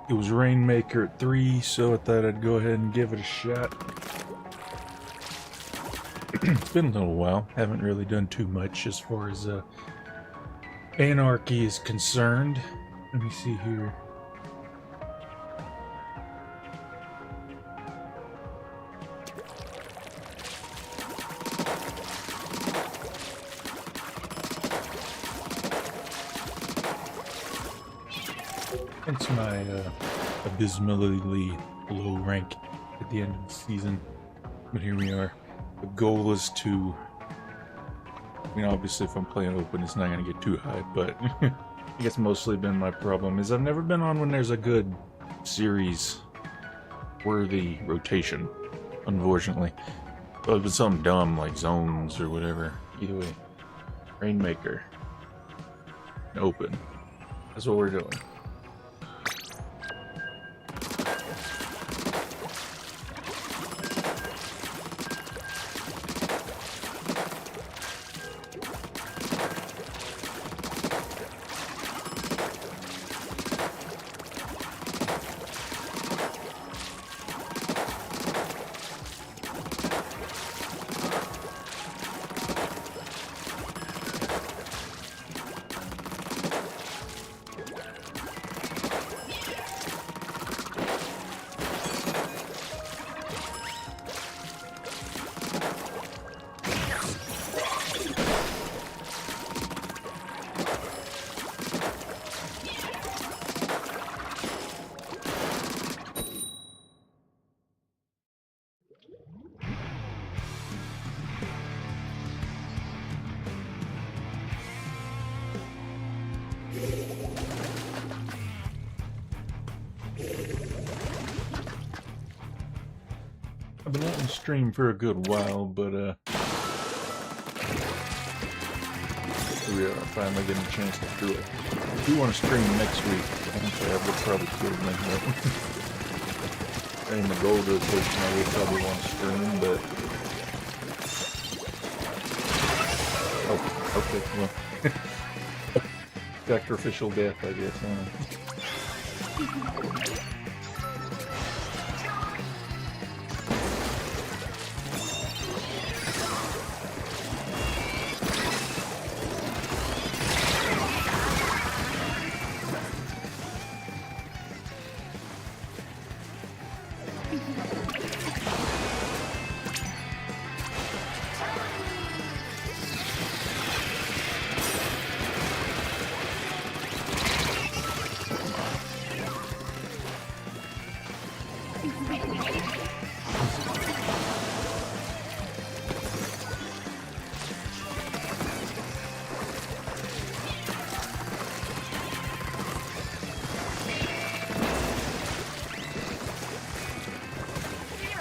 It was Rainmaker at 3, so I thought I'd go ahead and give it a shot. It's been a little while. Haven't really done too much as far as Anarchy is concerned. Let me see here. It's my abysmally low rank at the end of the season, but here we are. The goal is to, I mean, obviously if I'm playing open it's not going to get too high, but I guess mostly been my problem is I've never been on when there's a good series worthy rotation, unfortunately. Well, if it's something dumb like zones or whatever, either way. Rainmaker. Open. That's what we're doing. I've been on stream for a good while, but we are finally getting a chance to do it. I do want to stream next week. I think I would probably kill me. And the goal rotation I would probably want to stream, but... Oh, okay, well... Sacrificial death, I guess, huh?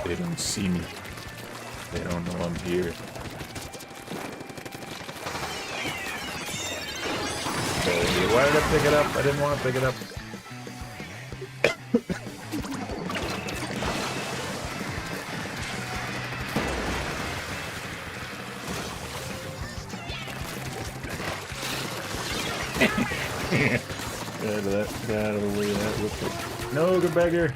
They don't see me. They don't know I'm here. Why did I pick it up? I didn't want to pick it up. Get out of the way of that. No, get back here.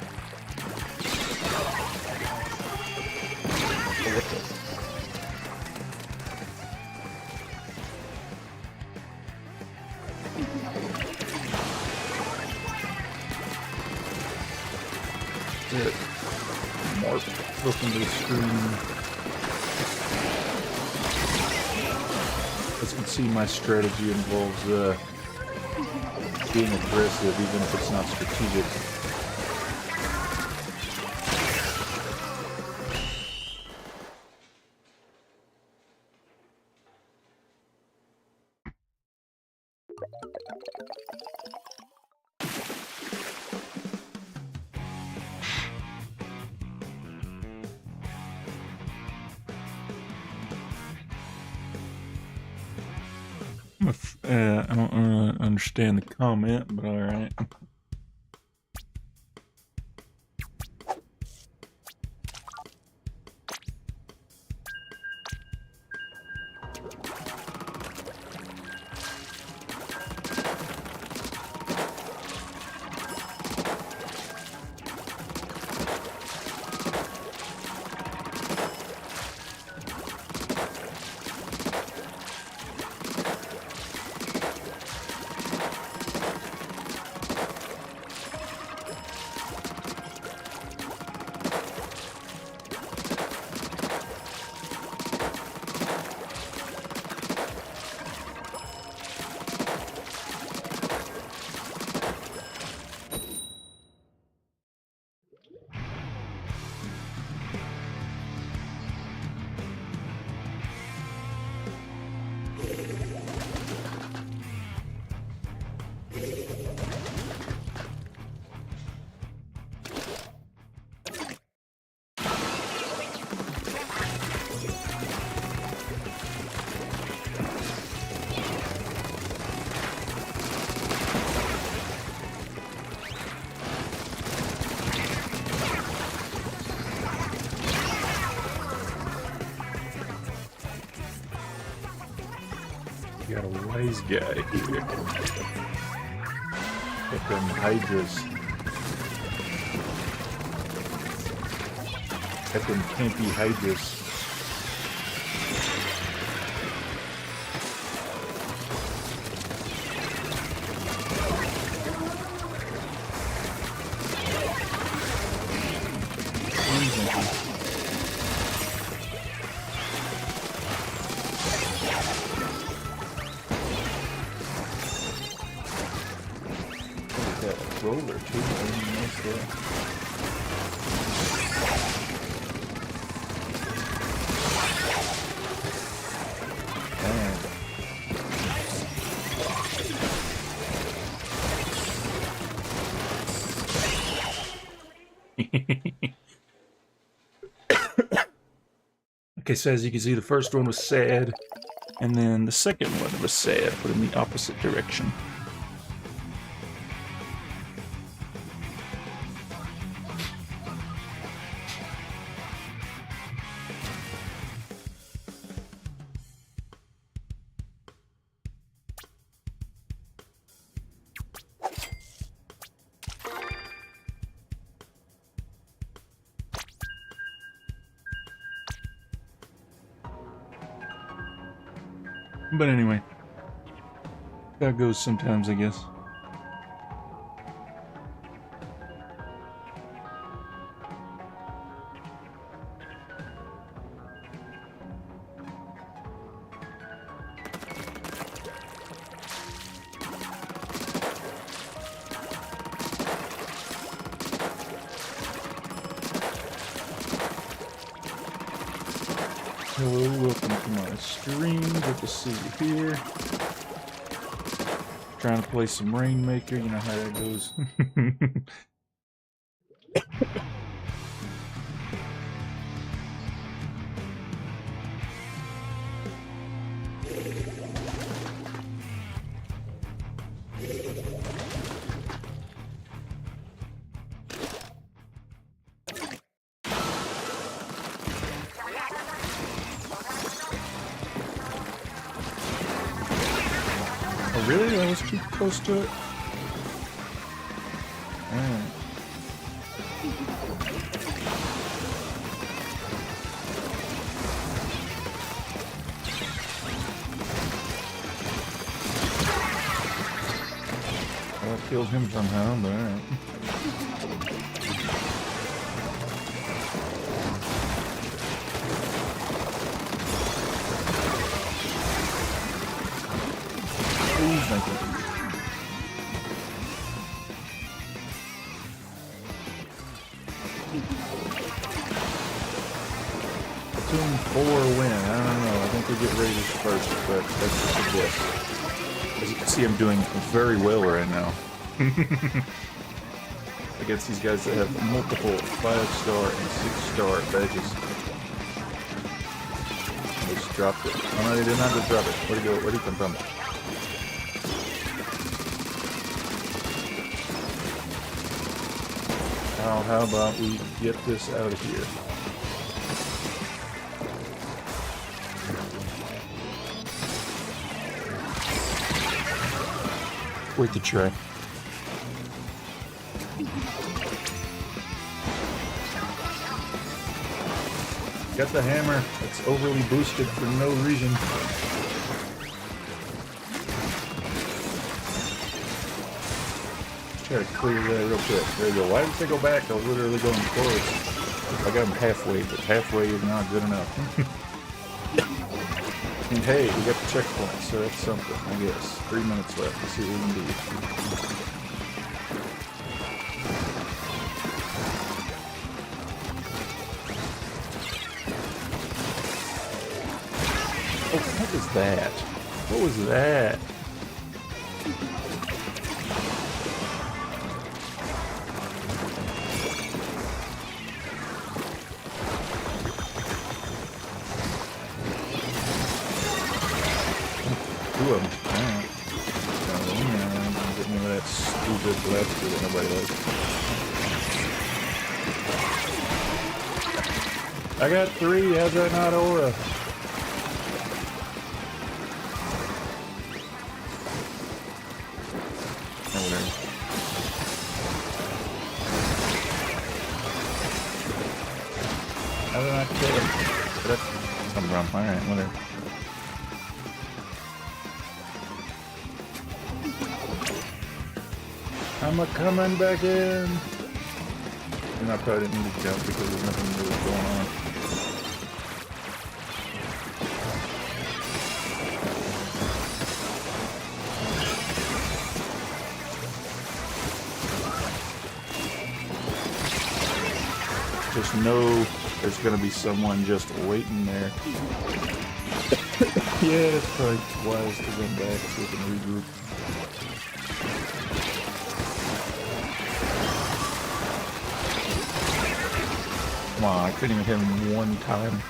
Mark looking to the screen. As you can see, my strategy involves being aggressive, even if it's not strategic. I don't understand the comment, but alright. You got a wise guy here. Get them hydras. Get them campy hydras. Roller too, nice there. Okay, so as you can see, the first one was sad. And then the second one was sad, but in the opposite direction. But anyway, that goes sometimes, I guess. Hello, welcome to my stream. Good to see you here. Trying to play some Rainmaker, you know how that goes. Oh, really? I was too close to it? Alright. Well, I killed him somehow, but alright. Please make it. Splatoon 4 win. I don't know. I think we get Raiders first, but that's just a guess. As you can see, I'm doing very well right now. Against these guys that have multiple 5-star and 6-star badges. I just dropped it. Oh no, they did not just drop it. Where'd he go? Where'd he come from? Now, how about we get this out of here? Worth a try. Got the hammer. It's overly boosted for no reason. Try to clear that real quick. There you go. Why did they go back? I was literally going forward. I got them halfway, but halfway is not good enough. And hey, we got the checkpoint, so that's something, I guess. 3 minutes left. Let's see what we can do. Oh, what was that? What was that? Two of them. Alright. Get me with that stupid blaster that nobody likes. I got 3. How's that not aura? Oh, whatever. How did I kill him? Where did that come from? Alright, whatever. I'm coming back in. And I probably didn't need to jump because there's nothing really going on. Just know there's gonna be someone just waiting there. Yeah, that's probably wise to come back so we can regroup. Come on, I couldn't even hit him one time.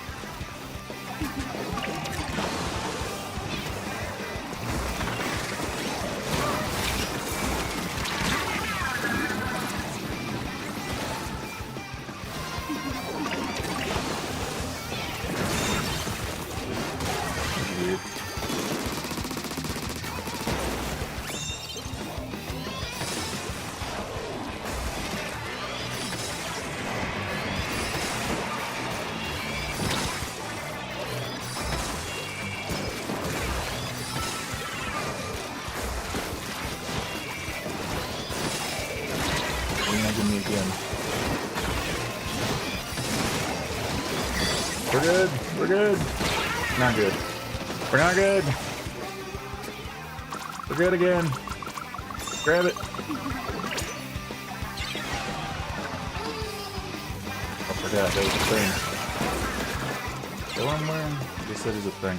losing me again. We're good. We're good. Not good. We're not good. We're good again. Grab it. I forgot that was a thing. Is that what I'm wearing? I guess that is a thing.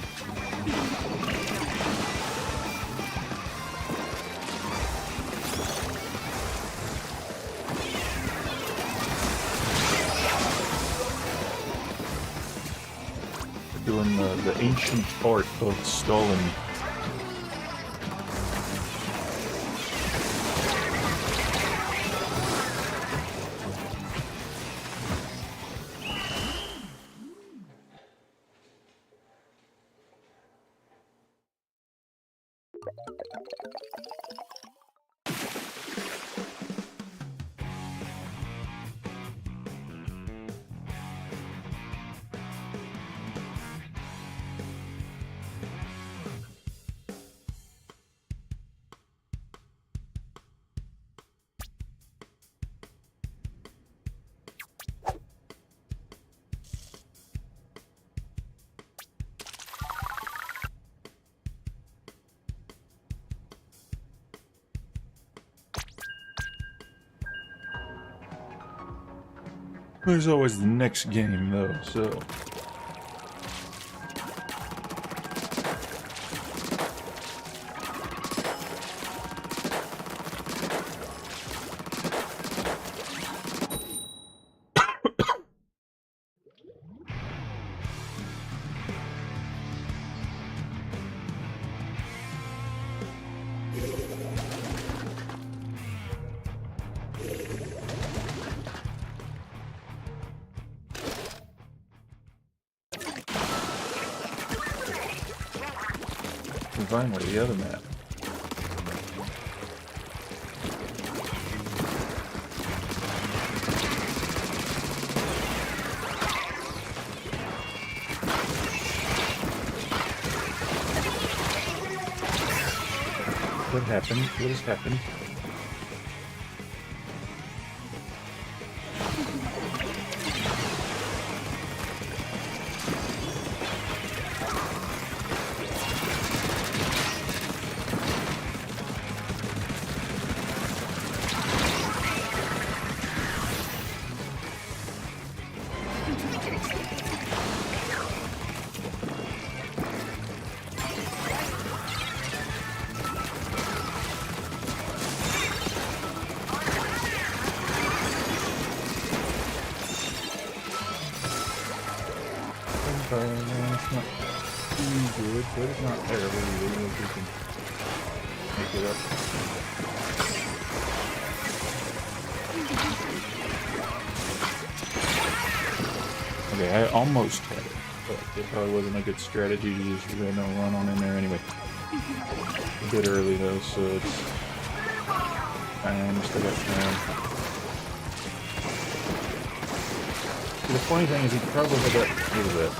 Doing the ancient art of stalling. There's always the next game, though, so... Finally, the other map. What happened? What has happened? It's not too good, but it's not terrible either. If we can make it up. Okay, I almost had it, but it probably wasn't a good strategy to just run on in there anyway. A bit early though, so it's... I still got time. The funny thing is he probably had that... Look at that.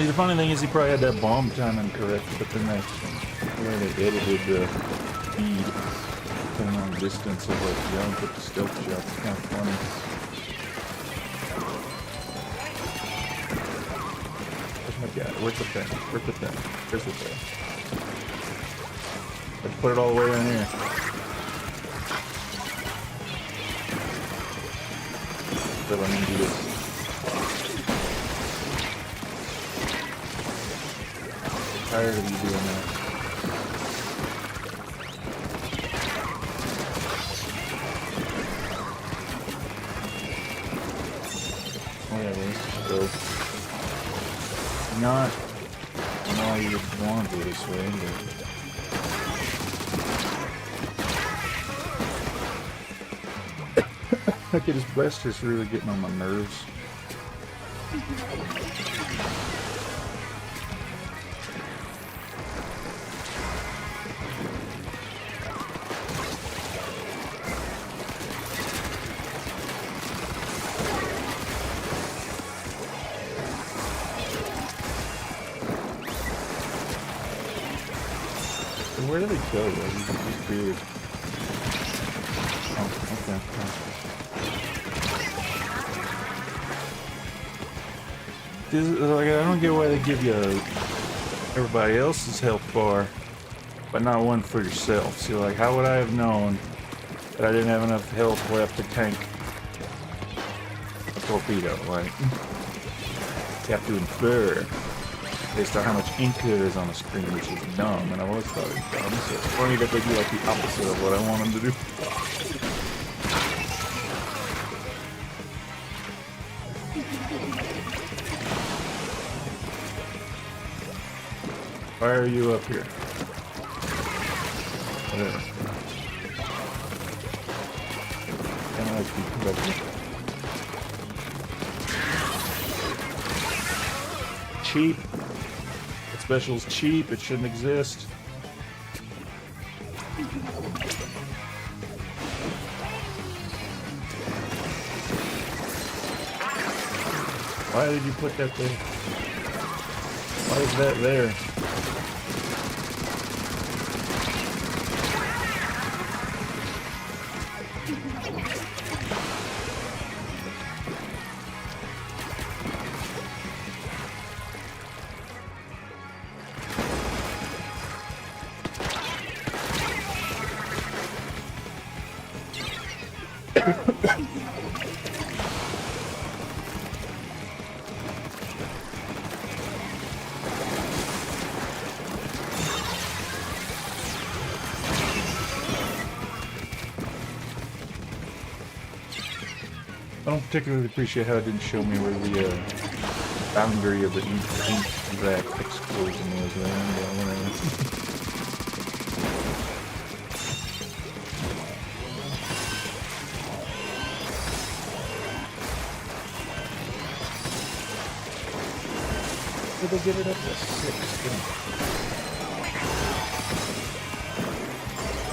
The funny thing is he probably had that bomb timing correct, but then they edited the speed depending on the distance of like young with the stealth shot. It's kind of funny. Where's my guy? Where's the thing? Where's the thing? Where's the thing? Let's put it all the way in here. So let me do this. I'm tired of you doing that. Oh yeah, well, so not why you would want to do this way, but okay, this Wester's really getting on my nerves. where do they go? Like, you just weird. Oh, okay. Like, I don't get why they give you everybody else's health bar, but not one for yourself. See, like, how would I have known that I didn't have enough health left to tank a torpedo? Like, you have to infer based on how much ink there is on the screen, which is dumb, and I've always thought it was dumb. So it's funny that they do like the opposite of what I want them to do. Why are you up here? Whatever. Kind of like people up here. Cheap. The special's cheap. It shouldn't exist. Why did you put that there? Why is that there? I don't particularly appreciate how it didn't show me where the boundary of the ink vac explosion was. Did they get it up to 6?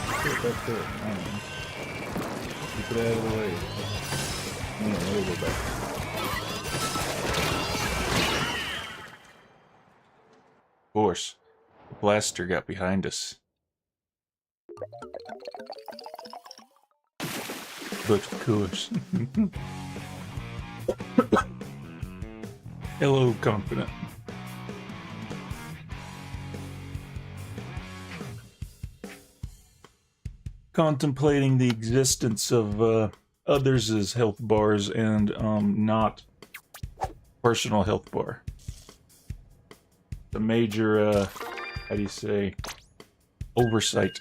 Put it back there. I don't know. Keep it out of the way. No, we'll go back. Of course, the blaster got behind us. But of course. Hello, confident. Contemplating the existence of others' health bars and not personal health bar. The major how do you say, oversight.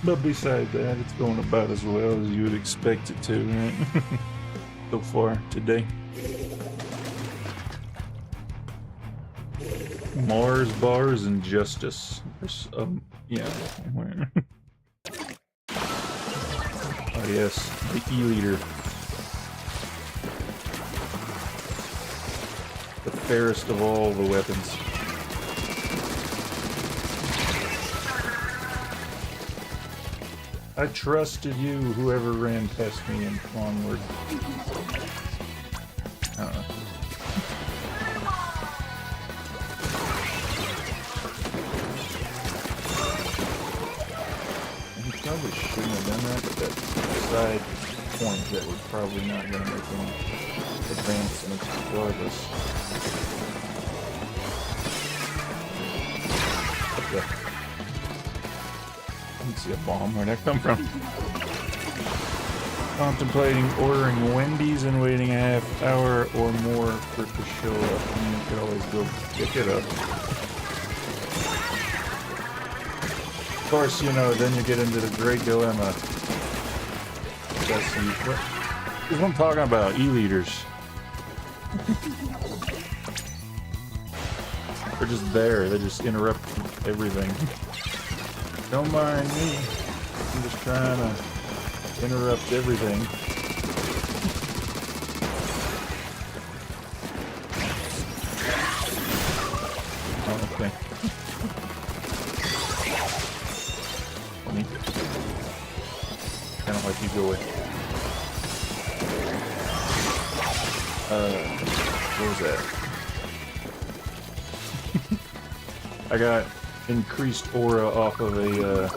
But besides that, it's going about as well as you would expect it to, right? So far today. Mars bars and justice. There's, yeah. Oh yes, the E-liter. The fairest of all the weapons. I trusted you, whoever ran past me and onward. I don't know. He probably shouldn't have done that, but that side point that was probably not going to make any advancements regardless. What the? I didn't see a bomb. Where'd that come from? Contemplating ordering Wendy's and waiting a half hour or more for it to show up. I mean, you could always go pick it up. Of course, you know, then you get into the great dilemma. What? That's what I'm talking about, e-leaders. They're just there, they just interrupt everything. Don't mind me. I'm just trying to interrupt everything. Oh, okay. Funny. Kind of like you go away. What was that? I got increased aura off of a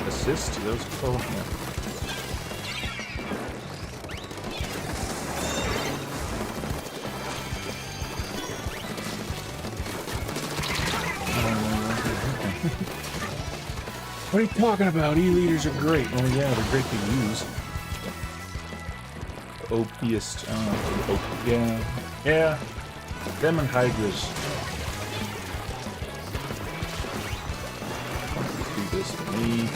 assist. That was cool. Yeah. What are you talking about? E-leaders are great. Oh yeah, they're great to use. OPist. Yeah. Yeah. Them and Hydras. Do this to me.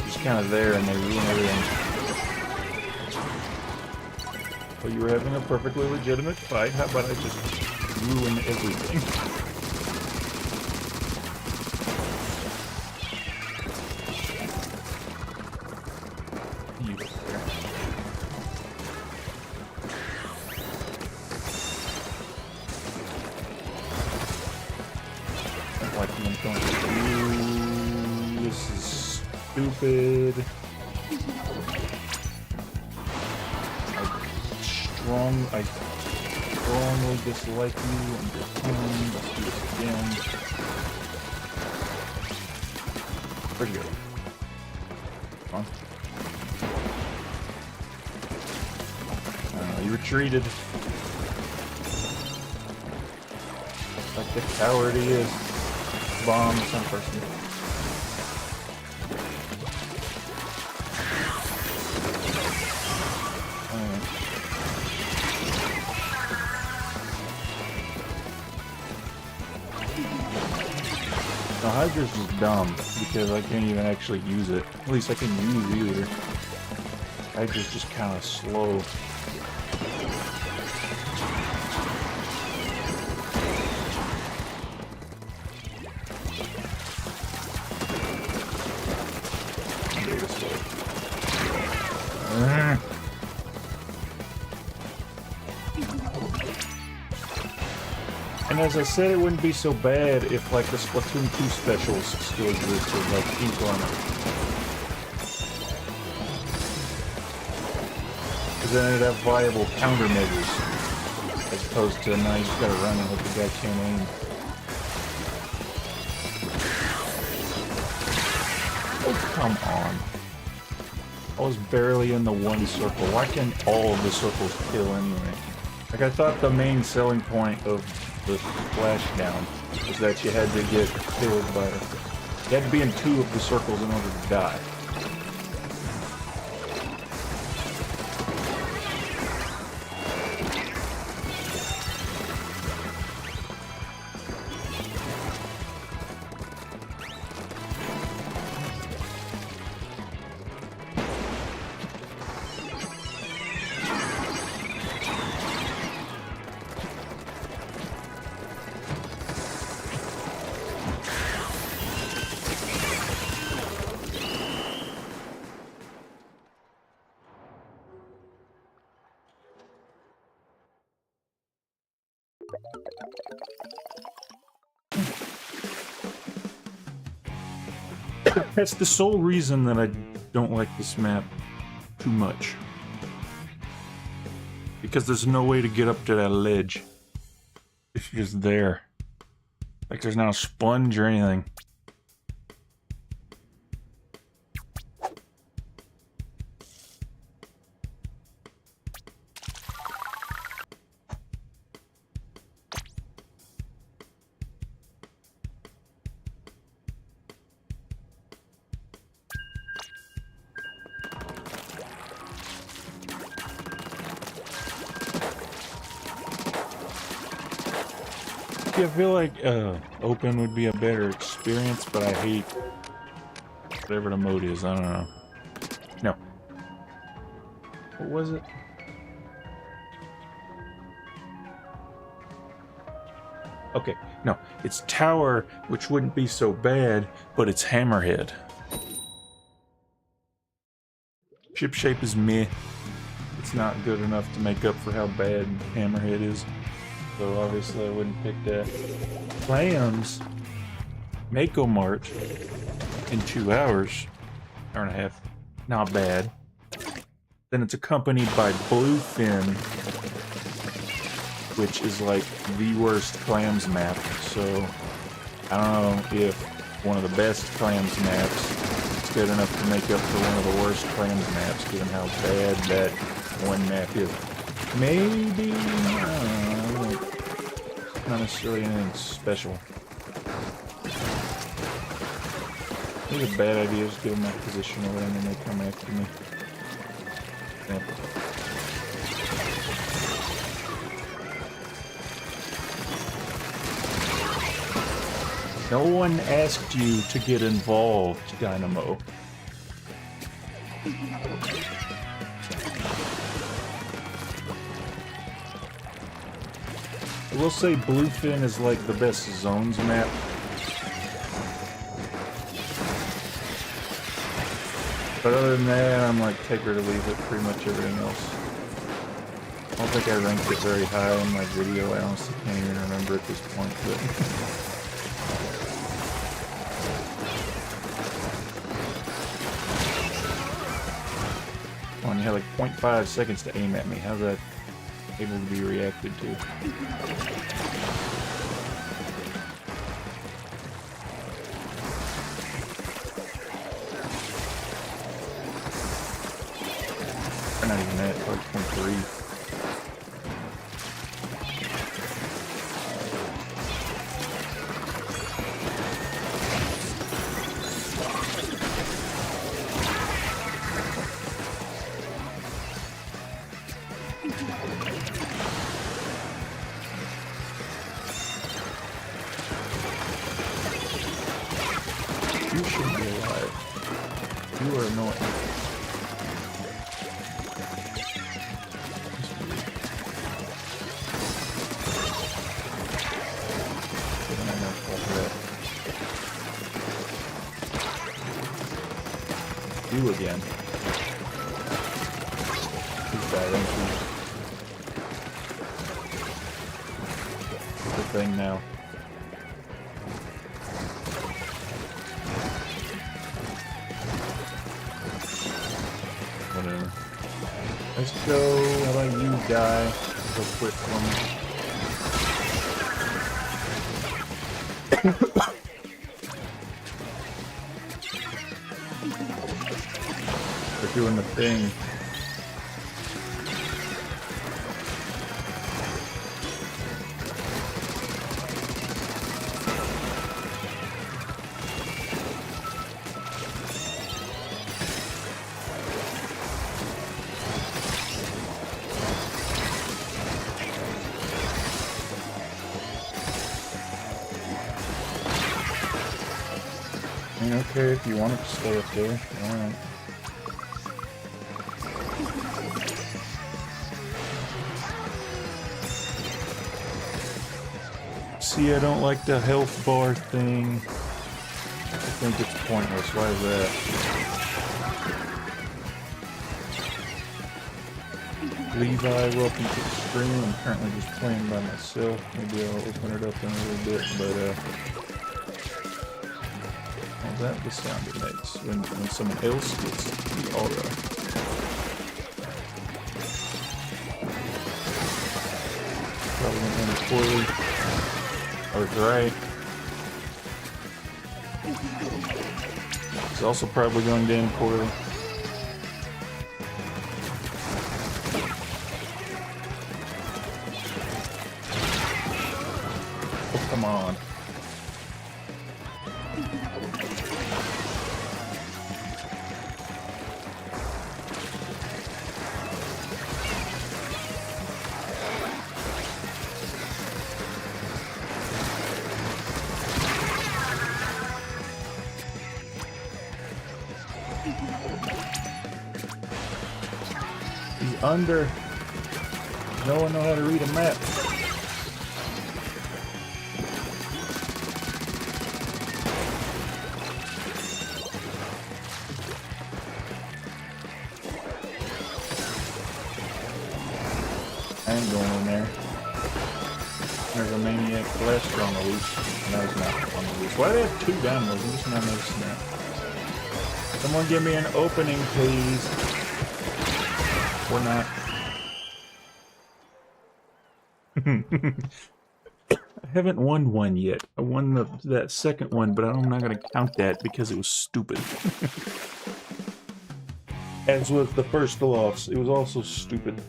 Just kind of there and they ruin everything. Well, you were having a perfectly legitimate fight. How about I just ruin everything? This is stupid. I strongly dislike you. Let's do this again. Where'd you go? Come on. You retreated. Like the coward he is. Bomb some person. The Hydra's is dumb because I can't even actually use it. At least I can use either. Hydra's just kind of slow. And as I said, it wouldn't be so bad if, like, the Splatoon 2 specials still existed, like Ink Armor. Because then it'd have viable countermeasures, as opposed to now you just gotta run and hope the guy can't aim. Oh, come on. I was barely in the one circle. Why can't all of the circles kill anyway? Like, I thought the main selling point of the splashdown was that you had to get killed by... You had to be in 2 of the circles in order to die. That's the sole reason that I don't like this map too much. Because there's no way to get up to that ledge. It's just there. Like there's not a sponge or anything. I feel like open would be a better experience, but I hate Whatever the mode is, I don't know. No. What was it? Okay, no. It's Tower, which wouldn't be so bad, but it's Hammerhead. Ship shape is meh. It's not good enough to make up for how bad Hammerhead is. So obviously I wouldn't pick that. Clams, Mako Mart in 2 hours, hour and a half, not bad. Then it's accompanied by Bluefin, which is like the worst Clams map. So I don't know if one of the best Clams maps is good enough to make up for one of the worst Clams maps, given how bad that one map is. Maybe, I don't know, not necessarily anything special. I think a bad idea is to give them that position away and then they come after me. Yeah. No one asked you to get involved, Dynamo. I will say Bluefin is like the best zones map. But other than that, I'm like take her to leave it, pretty much everything else. I don't think I ranked it very high in my video. I honestly can't even remember at this point. But you had like 0.5 seconds to aim at me. How's that able to be reacted to? Or not even that, like 0.3. You should be alive. You are annoying. You again. He's bad, ain't he? It's the thing now. Whatever. Let's go. How about you die? Go quick for me. They're doing the thing. Okay, if you want it to stay up there, alright. See, I don't like the health bar thing. I think it's pointless. Why is that? Levi, welcome to the stream. I'm currently just playing by myself. Maybe I'll open it up in a little bit, but that the sound it makes when someone else gets the aura. Probably went in poorly. I was right. It's also probably going to end poorly. Oh, come on. under. No one know how to read a map. I ain't going in there. There's a maniac blaster on the loose. No, it's not on the loose. Why do they have two downloads? I'm just not noticing that. Someone give me an opening, please. Or not. I haven't won one yet. I won that second one, but I'm not going to count that because it was stupid. As was the first loss. It was also stupid.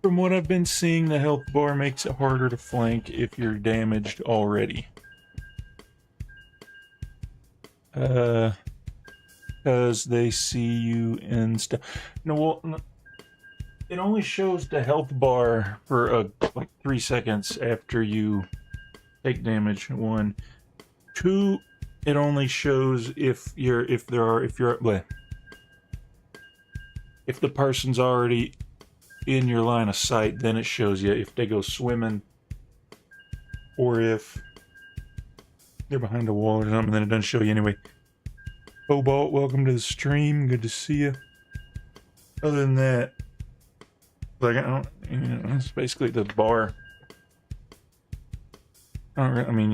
From what I've been seeing, the health bar makes it harder to flank if you're damaged already. Because they see you and stuff. No, well, it only shows the health bar for like 3 seconds after you take damage. 1, 2. It only shows if the person's already in your line of sight, then it shows you if they go swimming or if they're behind a wall or something, then it doesn't show you anyway. Cobalt, welcome to the stream. Good to see you. Other than that, like, I don't, it's basically the bar. I mean,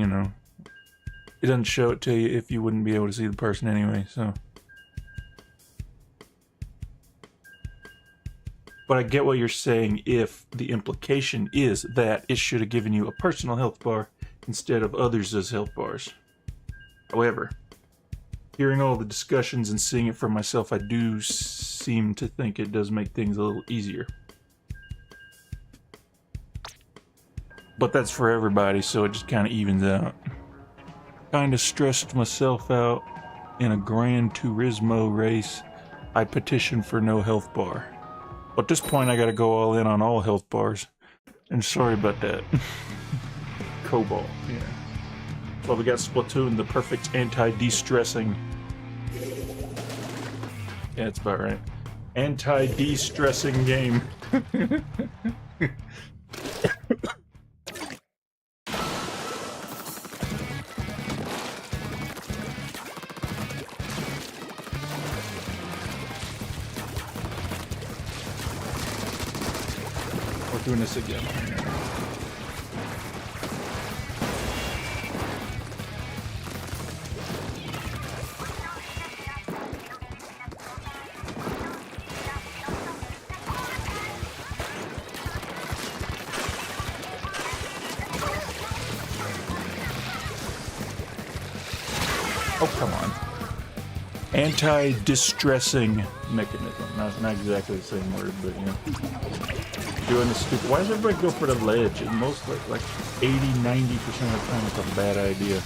it doesn't show it to you if you wouldn't be able to see the person anyway, so. But I get what you're saying if the implication is that it should have given you a personal health bar instead of others as health bars. However, hearing all the discussions and seeing it for myself, I do seem to think it does make things a little easier. But that's for everybody, so it just kind of evens out. Kind of stressed myself out in a Gran Turismo race. I petitioned for no health bar. At this point, I gotta go all in on all health bars. And sorry about that. Cobalt, yeah. Well, we got Splatoon, the perfect anti-de-stressing. Yeah, that's about right. Anti-de-stressing game. Doing this again. Oh, come on. Anti-distressing mechanism. Not exactly the same word, but doing this stupid. Why does everybody go for the ledge? And most like 80-90% of the time it's a bad idea.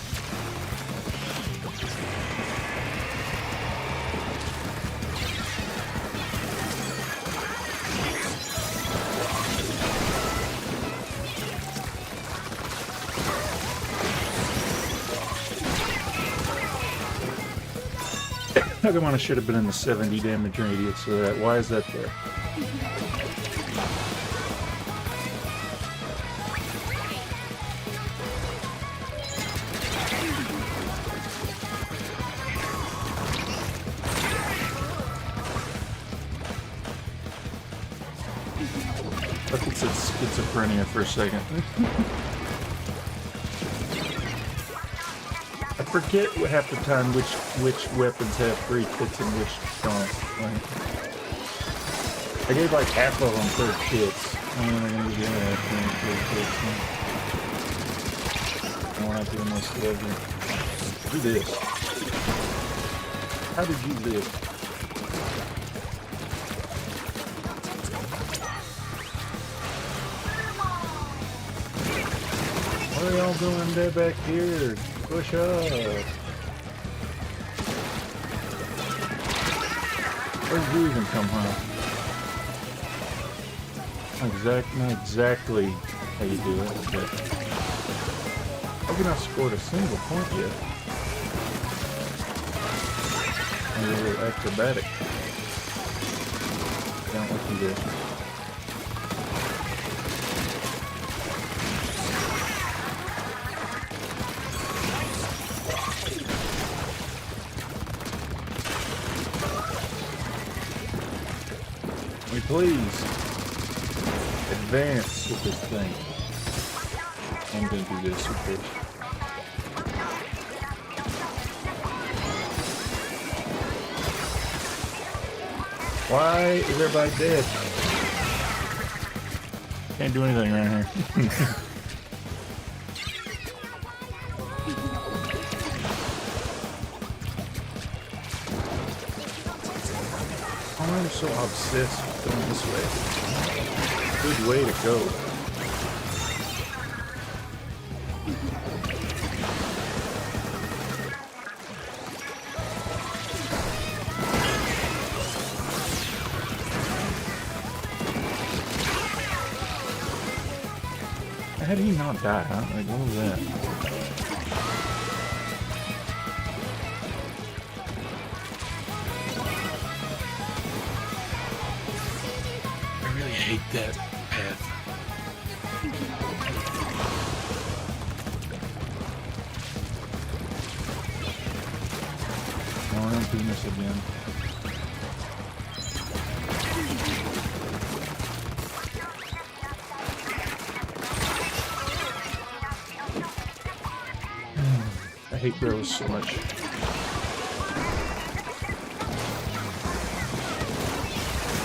How come I should have been in the 70 damage radius so that? Why is that there? I think it said schizophrenia for a second. I forget half the time which weapons have free kits and which don't. Like, I gave like half of them for kits. I'm gonna give that thing. I won't have to do most of it. Do this. How did you live? What are y'all doing there back here? Push up. Where'd you even come from? Not exactly how you do it, but I've not scored a single point yet. A little acrobatic. Don't let you do. Please advance with this thing. I'm gonna do this with this. Why is everybody dead? Can't do anything right here. I'm so obsessed with going this way. Good way to go. How did he not die, huh? Like, what was that? I hate that path. No, we're not doing this again. I hate bros so much.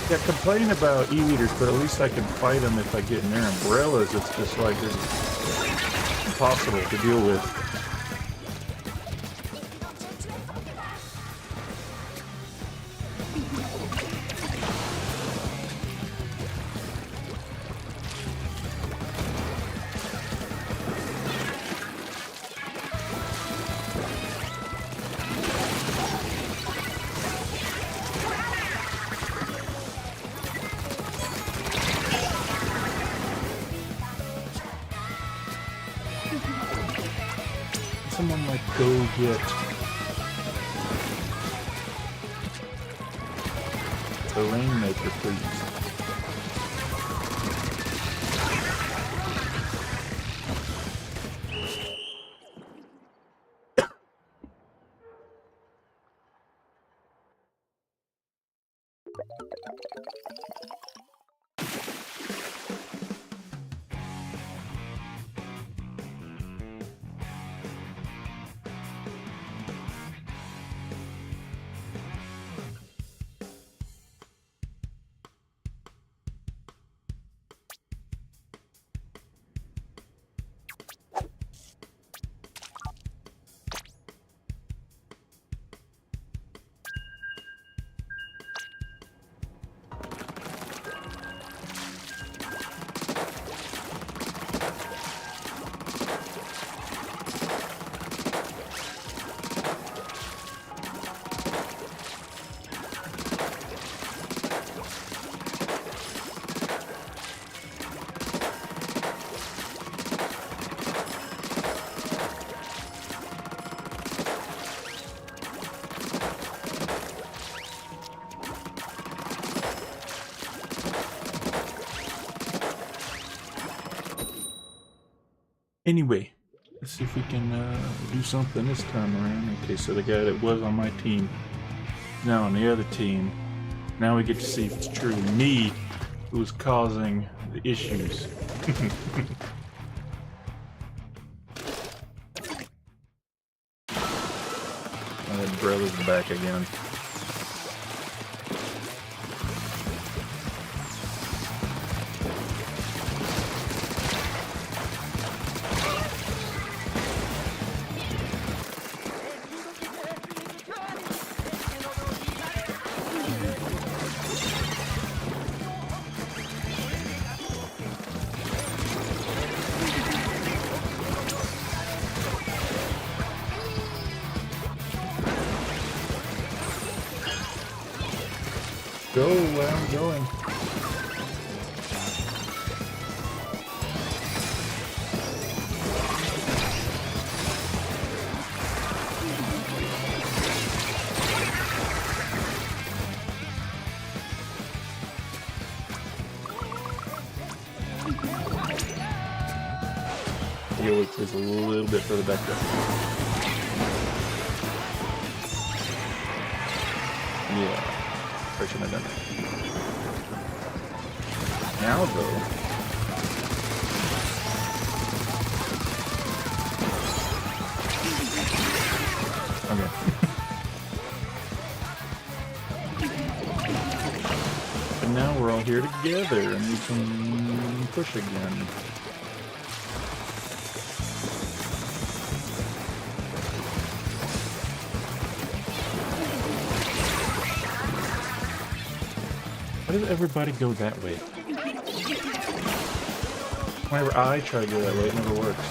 Yeah, complain about e-leaders, but at least I can fight them if I get in their umbrellas. It's just like it's impossible to deal with. Someone like go get the Rainmaker, please. Anyway, let's see if we can do something this time around. Okay, so the guy that was on my team is now on the other team. Now we get to see if it's truly me who's causing the issues. My brother's back again. go where I'm going. Felix is a little bit further back there. Yeah, I shouldn't have done that. Now though, okay. And now we're all here together, and we can push again. Why does everybody go that way? Whenever I try to go that way, it never works.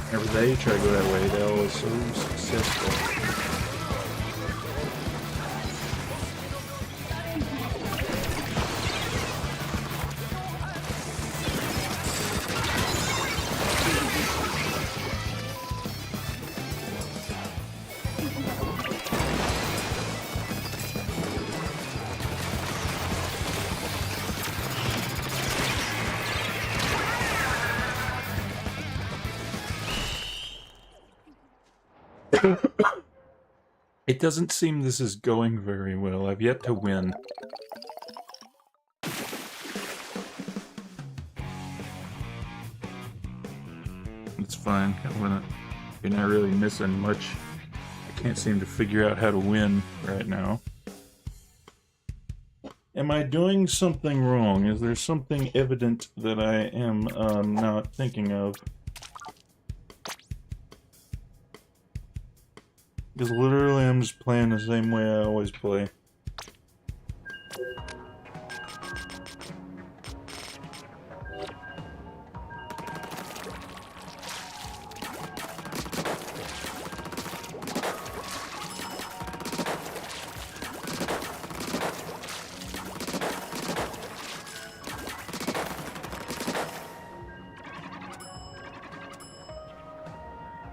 Whenever they try to go that way, they're always so successful. It doesn't seem this is going very well. I've yet to win. It's fine. You're not really missing much. I can't seem to figure out how to win right now. Am I doing something wrong? Is there something evident that I am not thinking of? Because literally I'm just playing the same way I always play.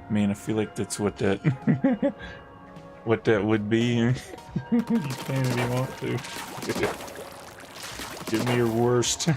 I mean, I feel like that's what that what that would be. You can if you want to. Give me your worst.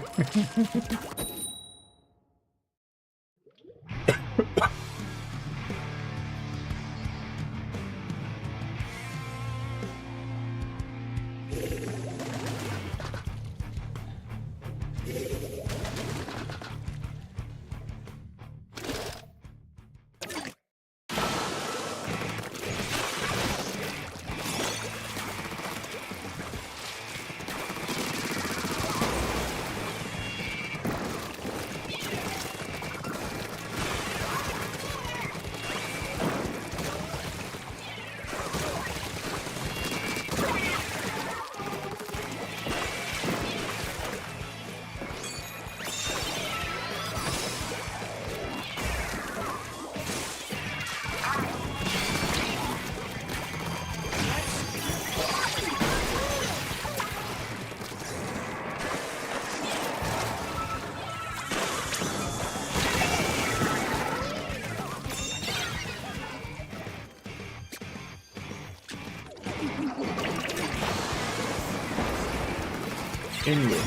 Anyway.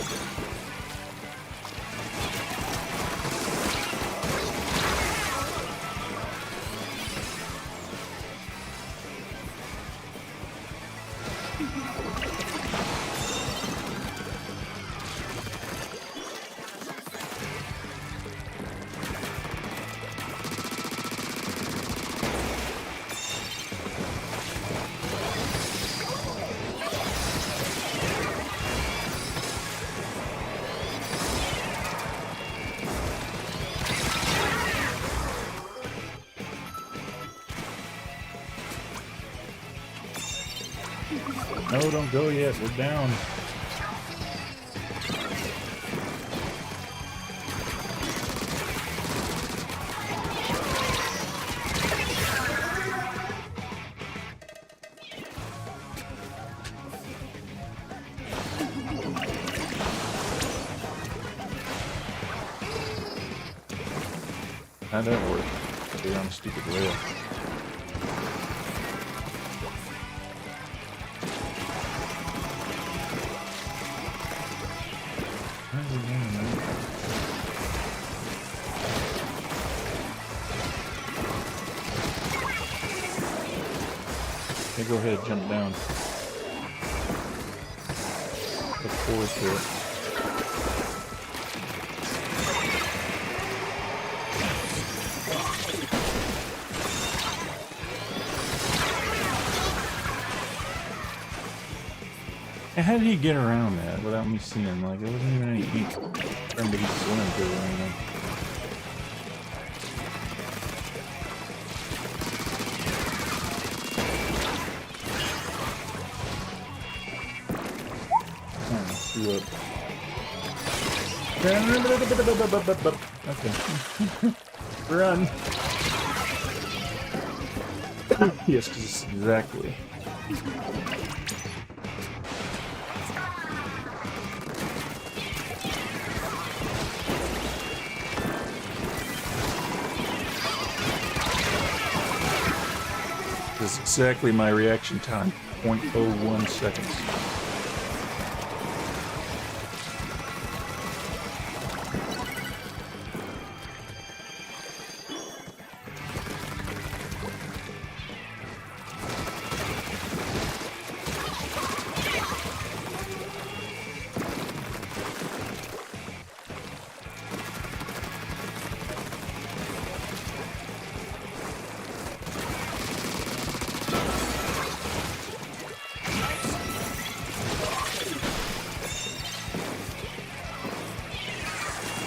No, don't go yet. We're down. How'd that work? Stay on a stupid rail. Okay, go ahead, jump down. Look forward to it. And how did he get around that without me seeing? Like, there wasn't even any heat for him to be swimming through or anything. Okay. Run. Yes, because exactly. This is exactly my reaction time. 0.01 seconds.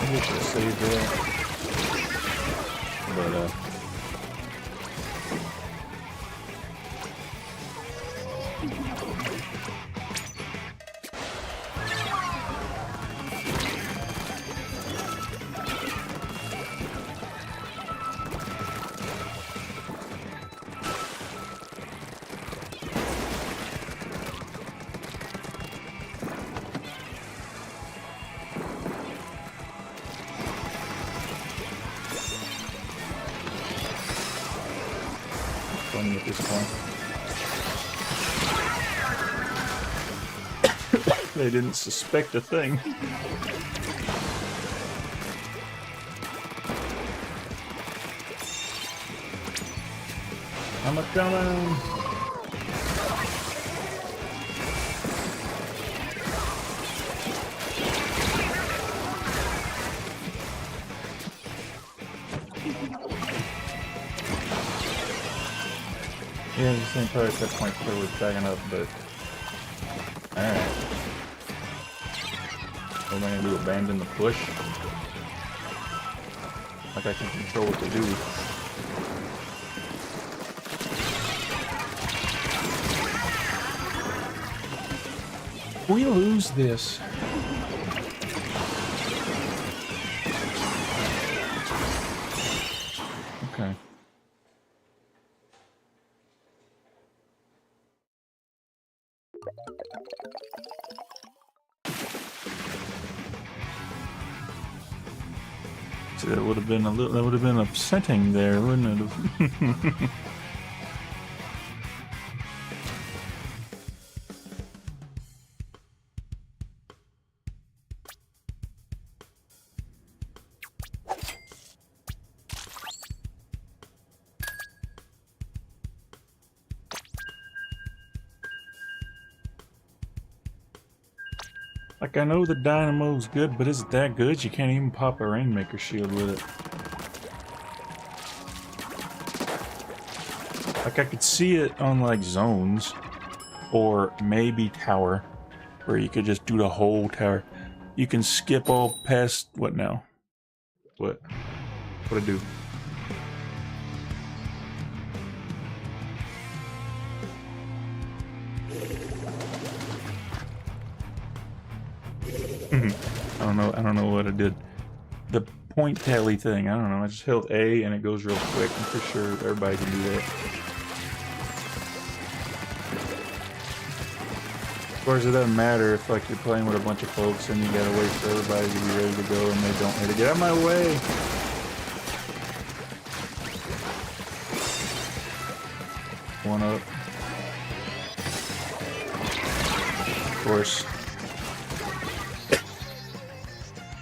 I should save that. But, funny at this point. They didn't suspect a thing. I'm a-coming! Yeah, the same part at that point where we're backing up, but... Alright. What am I gonna do, abandon the push? Like I can control what to do. We lose this. Okay. See, that would have been that would have been upsetting there, wouldn't it? Like, I know the dynamo's good, but is it that good? You can't even pop a Rainmaker shield with it. Like, I could see it on, like, zones, or maybe tower, where you could just do the whole tower. You can skip all past... What now? What? What'd I do? I don't know what I did. The point tally thing, I don't know. I just held A and it goes real quick. I'm pretty sure everybody can do that. Of course, it doesn't matter if like you're playing with a bunch of folks and you gotta wait for everybody to be ready to go and they don't. Hey, get out of my way! one up. Of course.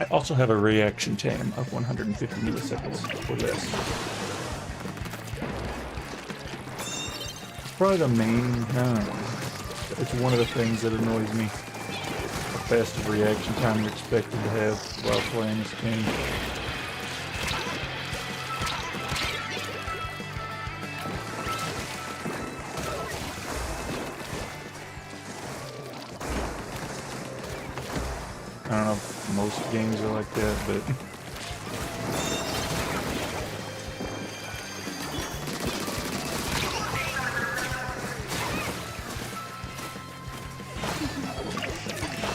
I also have a reaction time of 150 milliseconds or less. It's probably the main, it's one of the things that annoys me. The fastest reaction time you're expected to have while playing this game. I don't know if most games are like that, but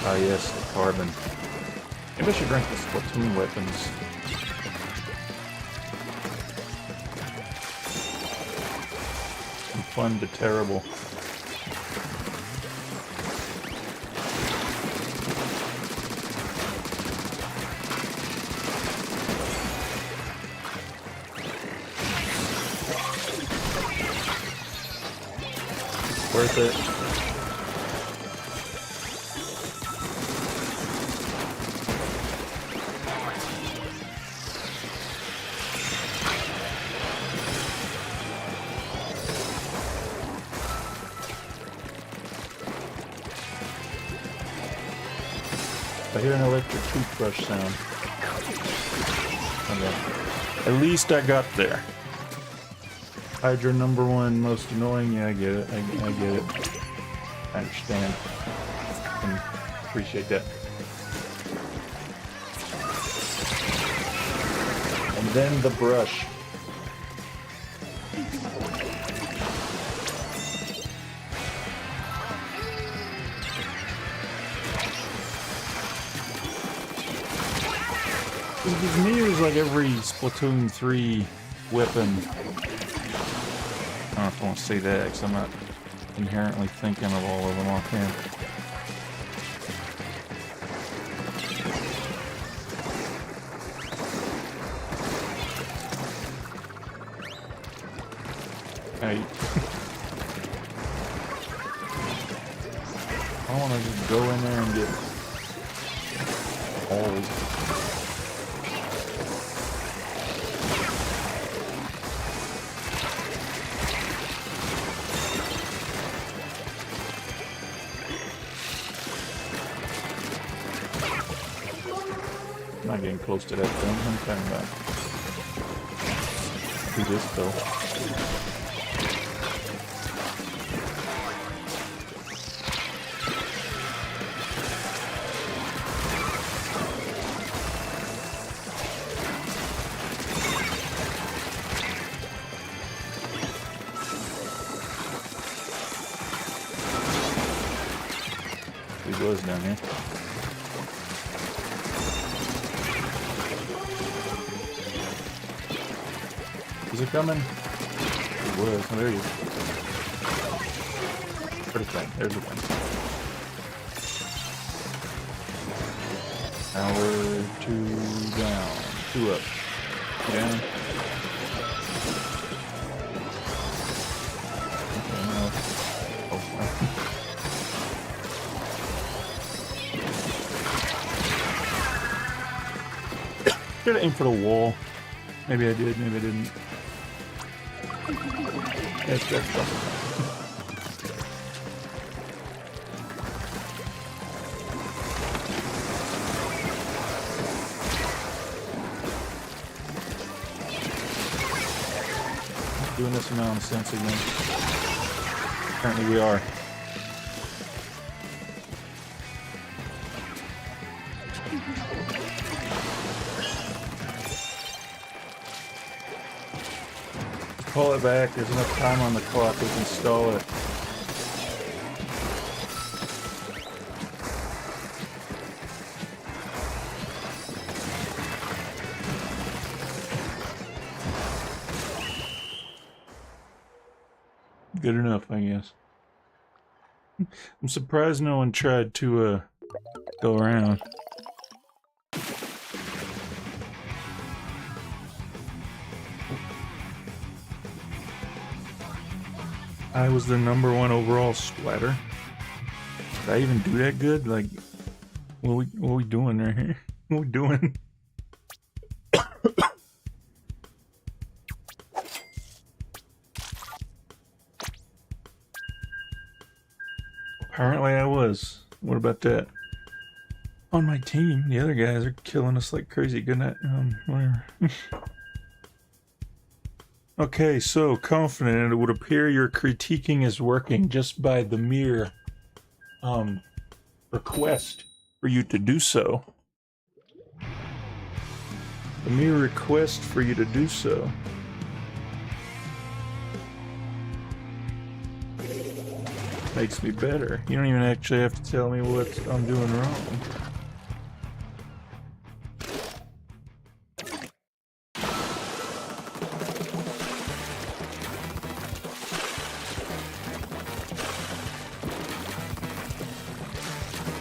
ah yes, the carbon. Maybe I should rank the Splatoon weapons. From fun to terrible. Worth it. I hear an electric toothbrush sound. Okay. At least I got there. Hydra #1 most annoying. Yeah, I get it. I get it. I understand. And appreciate that. And then the brush. These mirrors like every Splatoon 3 weapon. I don't know if I want to say that because I'm not inherently thinking of all of them offhand. Hey. I want to just go in there and get all. Not getting close to that thing. I'm talking about. Do this though. He was down here. Is it coming? It was. Oh, there you go. Where's the thing? There's the thing. Now we're 2 down. 2 up. Down. Okay, now. Oh, Did I aim for the wall? Maybe I did, maybe I didn't. That's good stuff. Doing this amount of sense again. Apparently we are. Pull it back. There's enough time on the clock. We can stall it. Good enough, I guess. I'm surprised no one tried to go around. I was the #1 overall splatter. Did I even do that good? Like, what we doing right here? What we doing? Apparently I was. What about that? On my team, the other guys are killing us like crazy. Good night. Whatever. Okay, so confident it would appear your critiquing is working just by the mere request for you to do so. The mere request for you to do so. Makes me better. You don't even actually have to tell me what I'm doing wrong.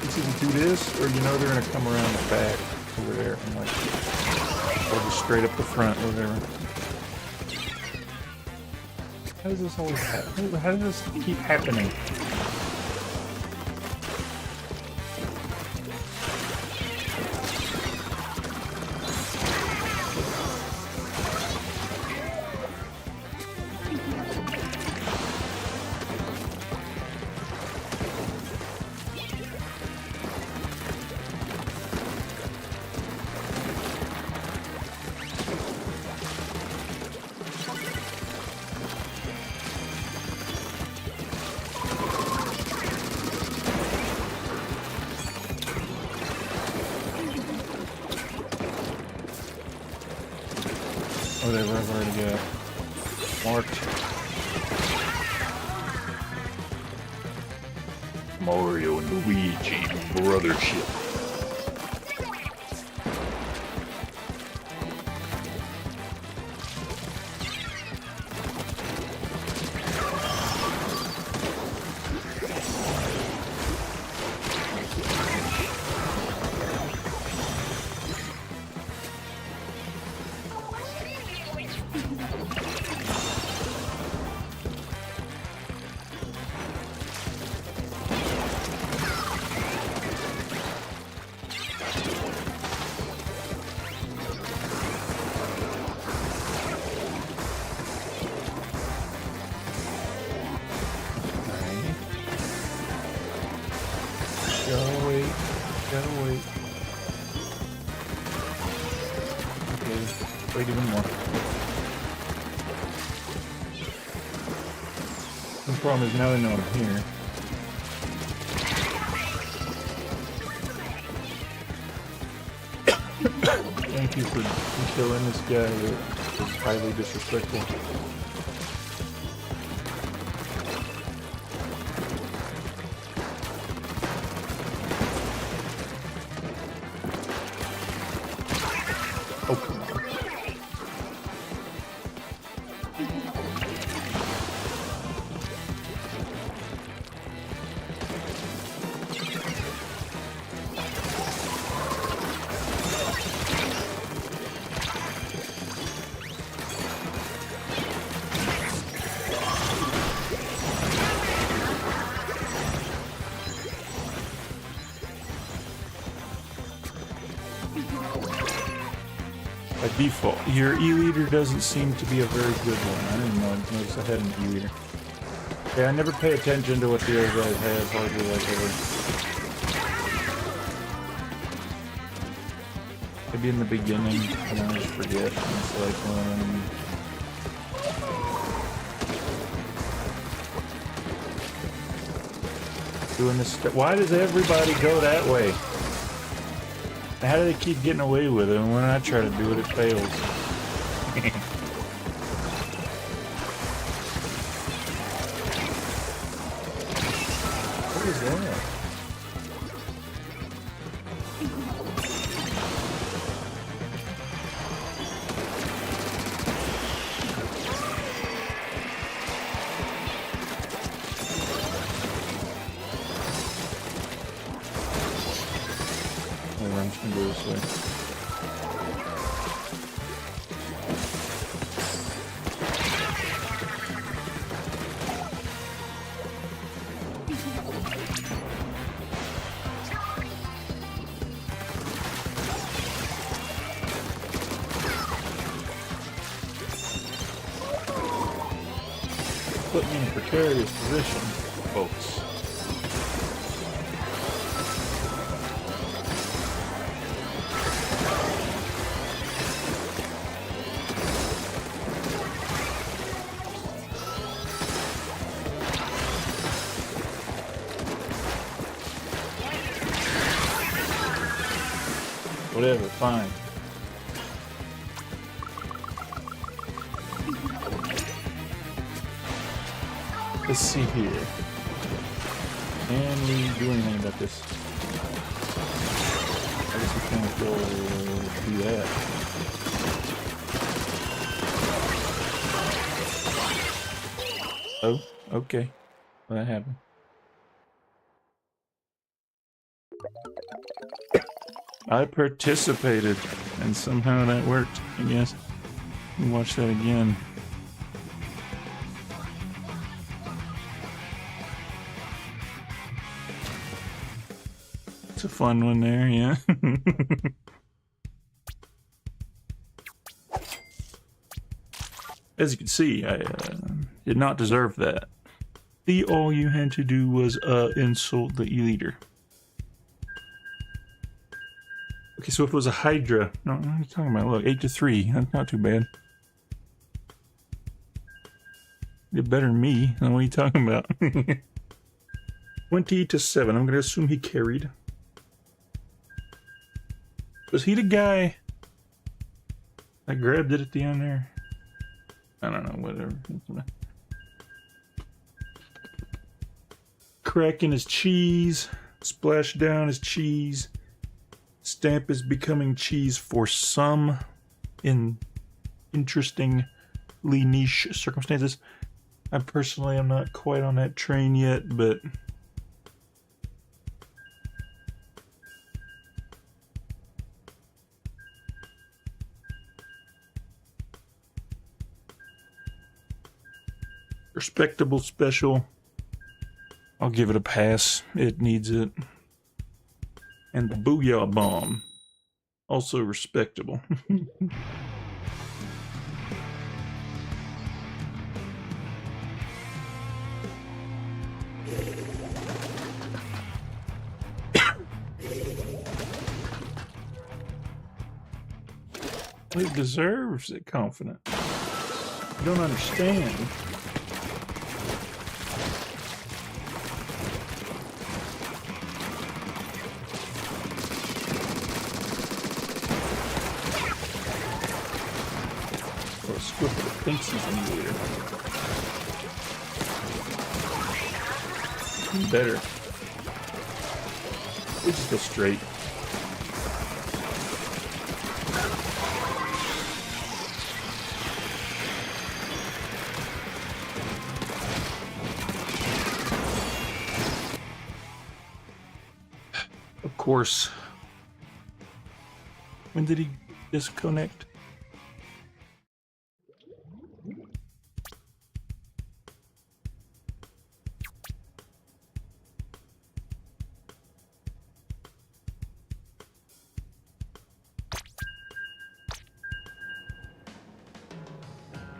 It's either do this, or you know they're gonna come around the back over there and like, or just straight up the front, or whatever. How does this always happen? How does this keep happening? Whatever, I've already got marked. Mario and Luigi brothership. Gotta wait. Okay, wait even more. The problem is now I know I'm here. Thank you for killing this guy that was highly disrespectful. Oh, come on. By default, your E-leader doesn't seem to be a very good one. I didn't notice I had an E-leader. Yeah, I never pay attention to what the other guys have, hardly like ever. Maybe in the beginning, and I just forget. And it's like, doing this. Why does everybody go that way? How do they keep getting away with it? And when I try to do it, it fails. What is that? I'm just gonna go this way. put me in a precarious position, folks. Whatever, fine. Let's see here. Can we do anything about this? I guess we can't go do that. Oh, okay. Well, that happened. I participated, and somehow that worked, I guess. Let me watch that again. It's a fun one there, yeah. As you can see, I did not deserve that. All you had to do was insult the leader. Okay, so if it was a Hydra, no, what are you talking about? Look, 8-3. That's not too bad. Did better than me. What are you talking about? 20-7. I'm gonna assume he carried. Was he the guy that grabbed it at the end there? I don't know, whatever. Cracking his cheese. Splash down his cheese. Stamp is becoming cheese for some in interestingly niche circumstances. I personally am not quite on that train yet, but respectable special. I'll give it a pass. It needs it. And the Booyah Bomb. Also respectable. It deserves it, confident. You don't understand. Thinks he's in the leader. Better. We just go straight. Of course. When did he disconnect?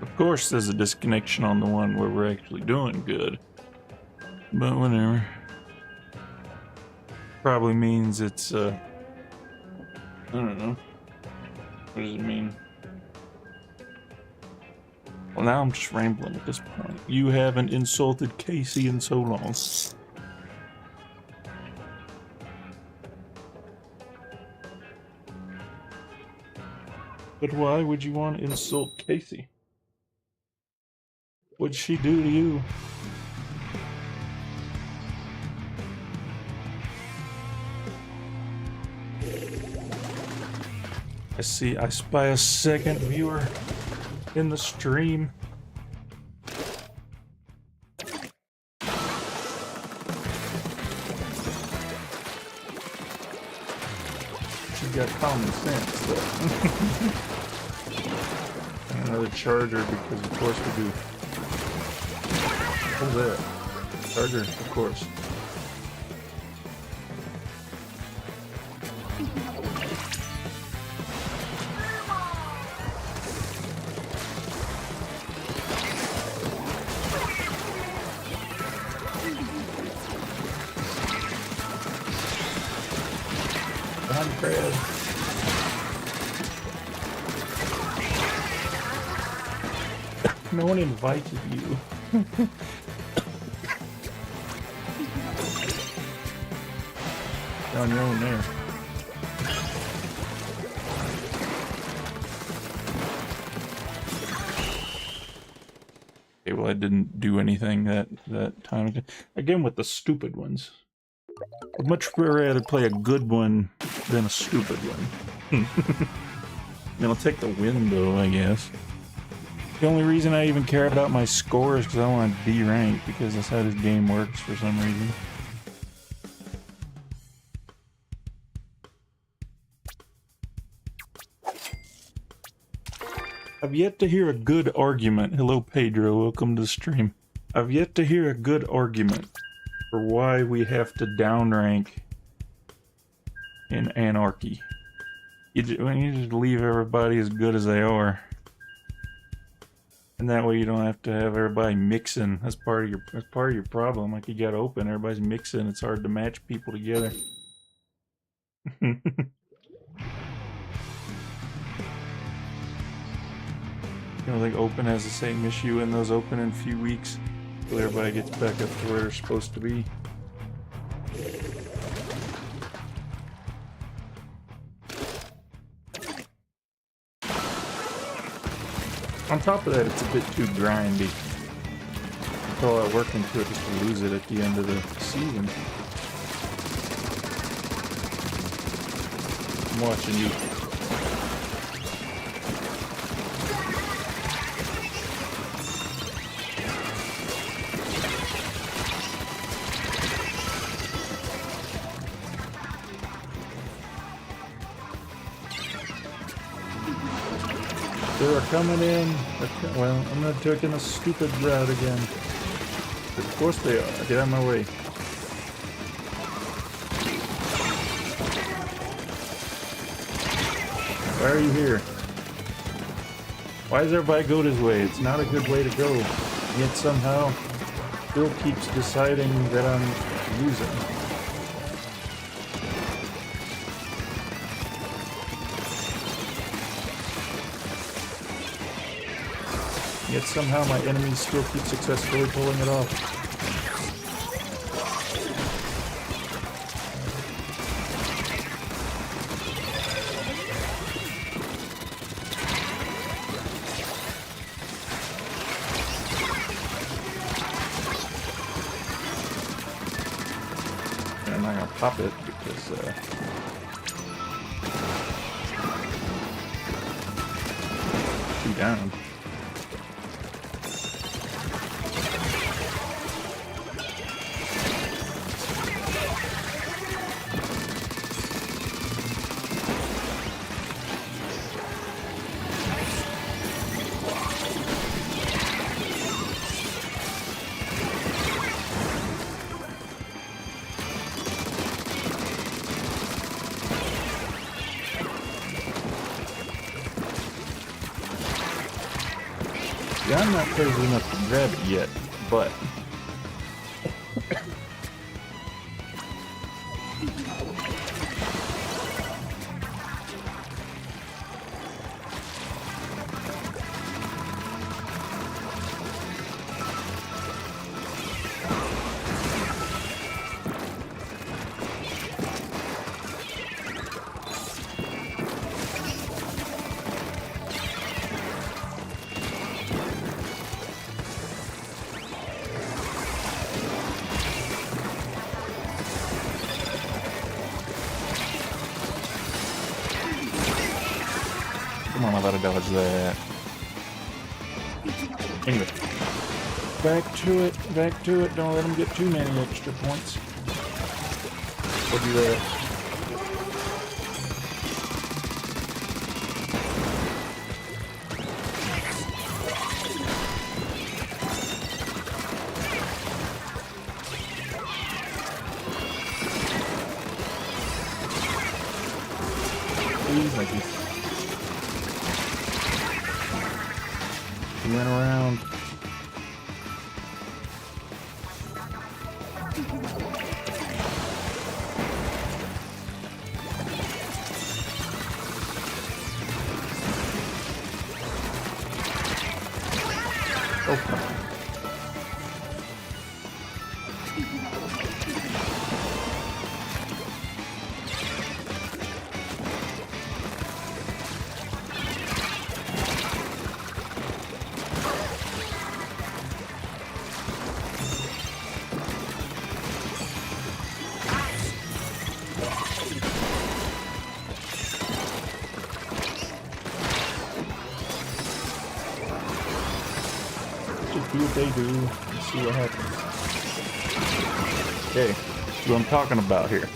Of course there's a disconnection on the one where we're actually doing good. But whatever. Probably means it's, I don't know. What does it mean? Well, now I'm just rambling at this point. You haven't insulted Casey in so long. But why would you want to insult Casey? What'd she do to you? I spy a second viewer in the stream. She's got common sense, though. Another charger, because of course we do. What's that? Charger, of course. Brad. No one invited you. You're on your own there. Okay, well I didn't do anything that time. Again with the stupid ones. I'd much rather play a good one than a stupid one. I mean, I'll take the win though, I guess. The only reason I even care about my score is because I want to be ranked, because that's how this game works for some reason. I've yet to hear a good argument. Hello Pedro, welcome to the stream. I've yet to hear a good argument for why we have to downrank in Anarchy. You just leave everybody as good as they are. And that way you don't have to have everybody mixing. That's part of your problem. Like, you got open, everybody's mixing. It's hard to match people together. You don't think open has the same issue in those open in a few weeks until everybody gets back up to where they're supposed to be? On top of that, it's a bit too grindy. Put all that work into it just to lose it at the end of the season. I'm watching you. They're coming in. Well, I'm not taking a stupid route again. Of course they are. Get out of my way. Why are you here? Why does everybody go this way? It's not a good way to go. Yet somehow, Phil keeps deciding that I'm losing. Yet somehow my enemies still keep successfully pulling it off. And I'm not gonna pop it because too down. Yeah, I'm not crazy enough to grab it yet, but come on, I gotta dodge that. Anyway, back to it. Don't let them get too many extra points. We'll do that. Please, thank you. He went around. Oh, come on. Do what they do and see what happens. Okay, that's what I'm talking about here.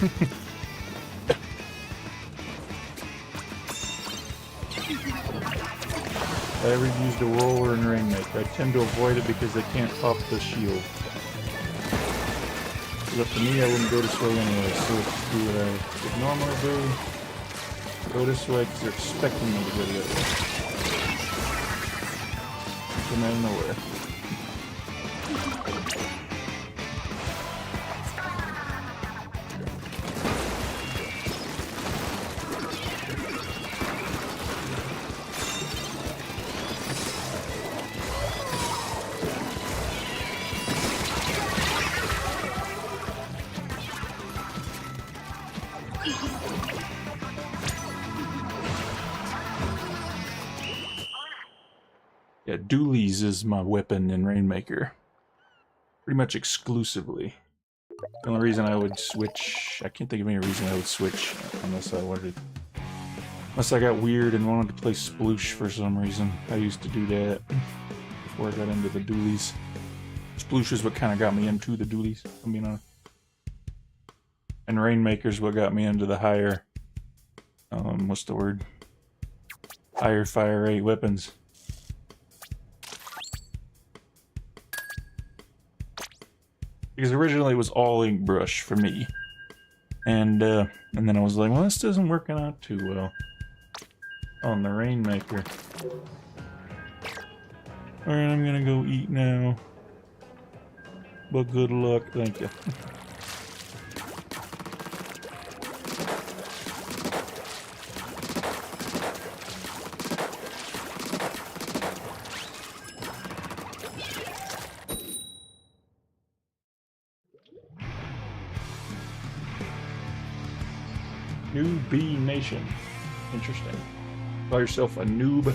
I ever used a roller in Rainmaker. I tend to avoid it because they can't pop the shield. But for me, I wouldn't go this way anyway, so let's do what I would normally do. Go this way because they're expecting me to go the other way. Come out of nowhere. Yeah, dualies is my weapon in Rainmaker. Pretty much exclusively. The only reason I would switch... I can't think of any reason I would switch unless I wanted... Unless I got weird and wanted to play Sploosh for some reason. I used to do that before I got into the dualies. Sploosh is what kind of got me into the dualies, I mean, and Rainmaker's what got me into the higher... what's the word? Higher fire rate weapons. Because originally it was all ink brush for me, and then I was like, well, this isn't working out too well on the Rainmaker. All right, I'm gonna go eat now. But good luck, thank you. Newbie Nation. Interesting. Call yourself a noob,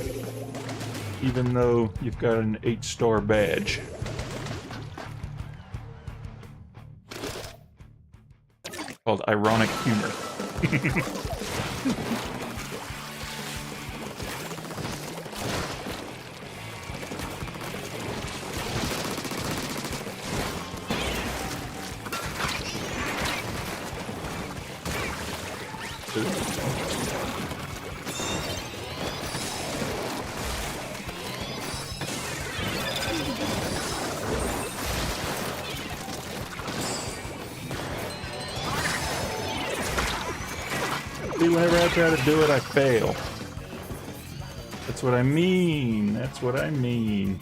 even though you've got an 8-star badge. Called ironic humor. See, whenever I try to do it, I fail. That's what I mean. That's what I mean.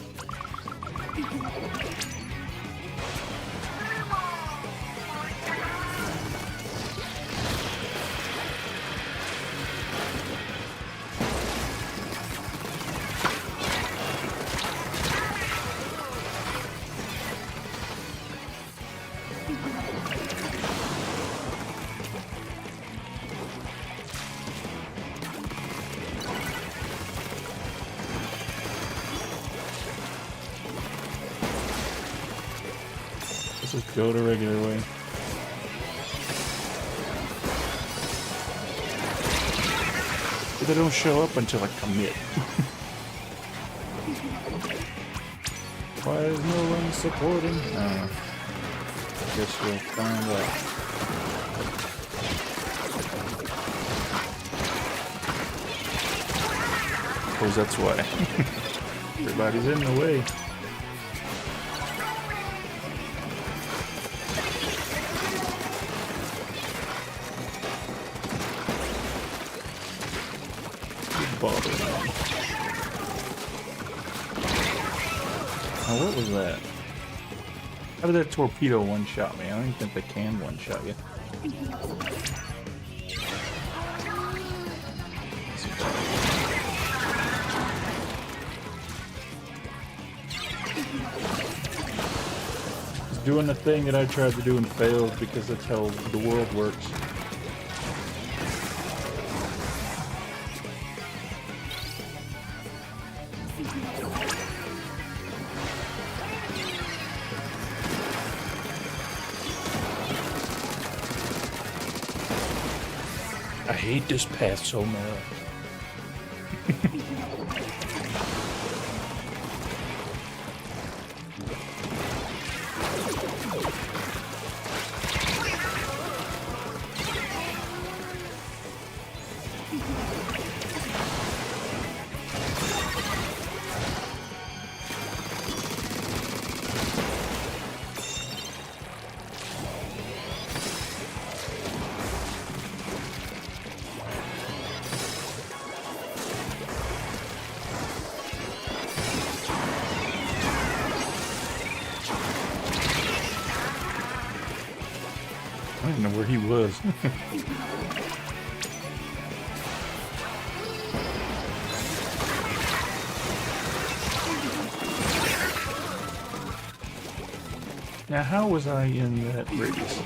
Let's just go the regular way. But they don't show up until I commit. Why is no one supporting? Guess we'll find out. Suppose that's why. Everybody's in the way. Now what was that? How did that torpedo one-shot me? I don't even think they can one-shot you. doing the thing that I tried to do and failed because that's how the world works. I hate this path so much. I didn't know where he was. Now, how was I in that race?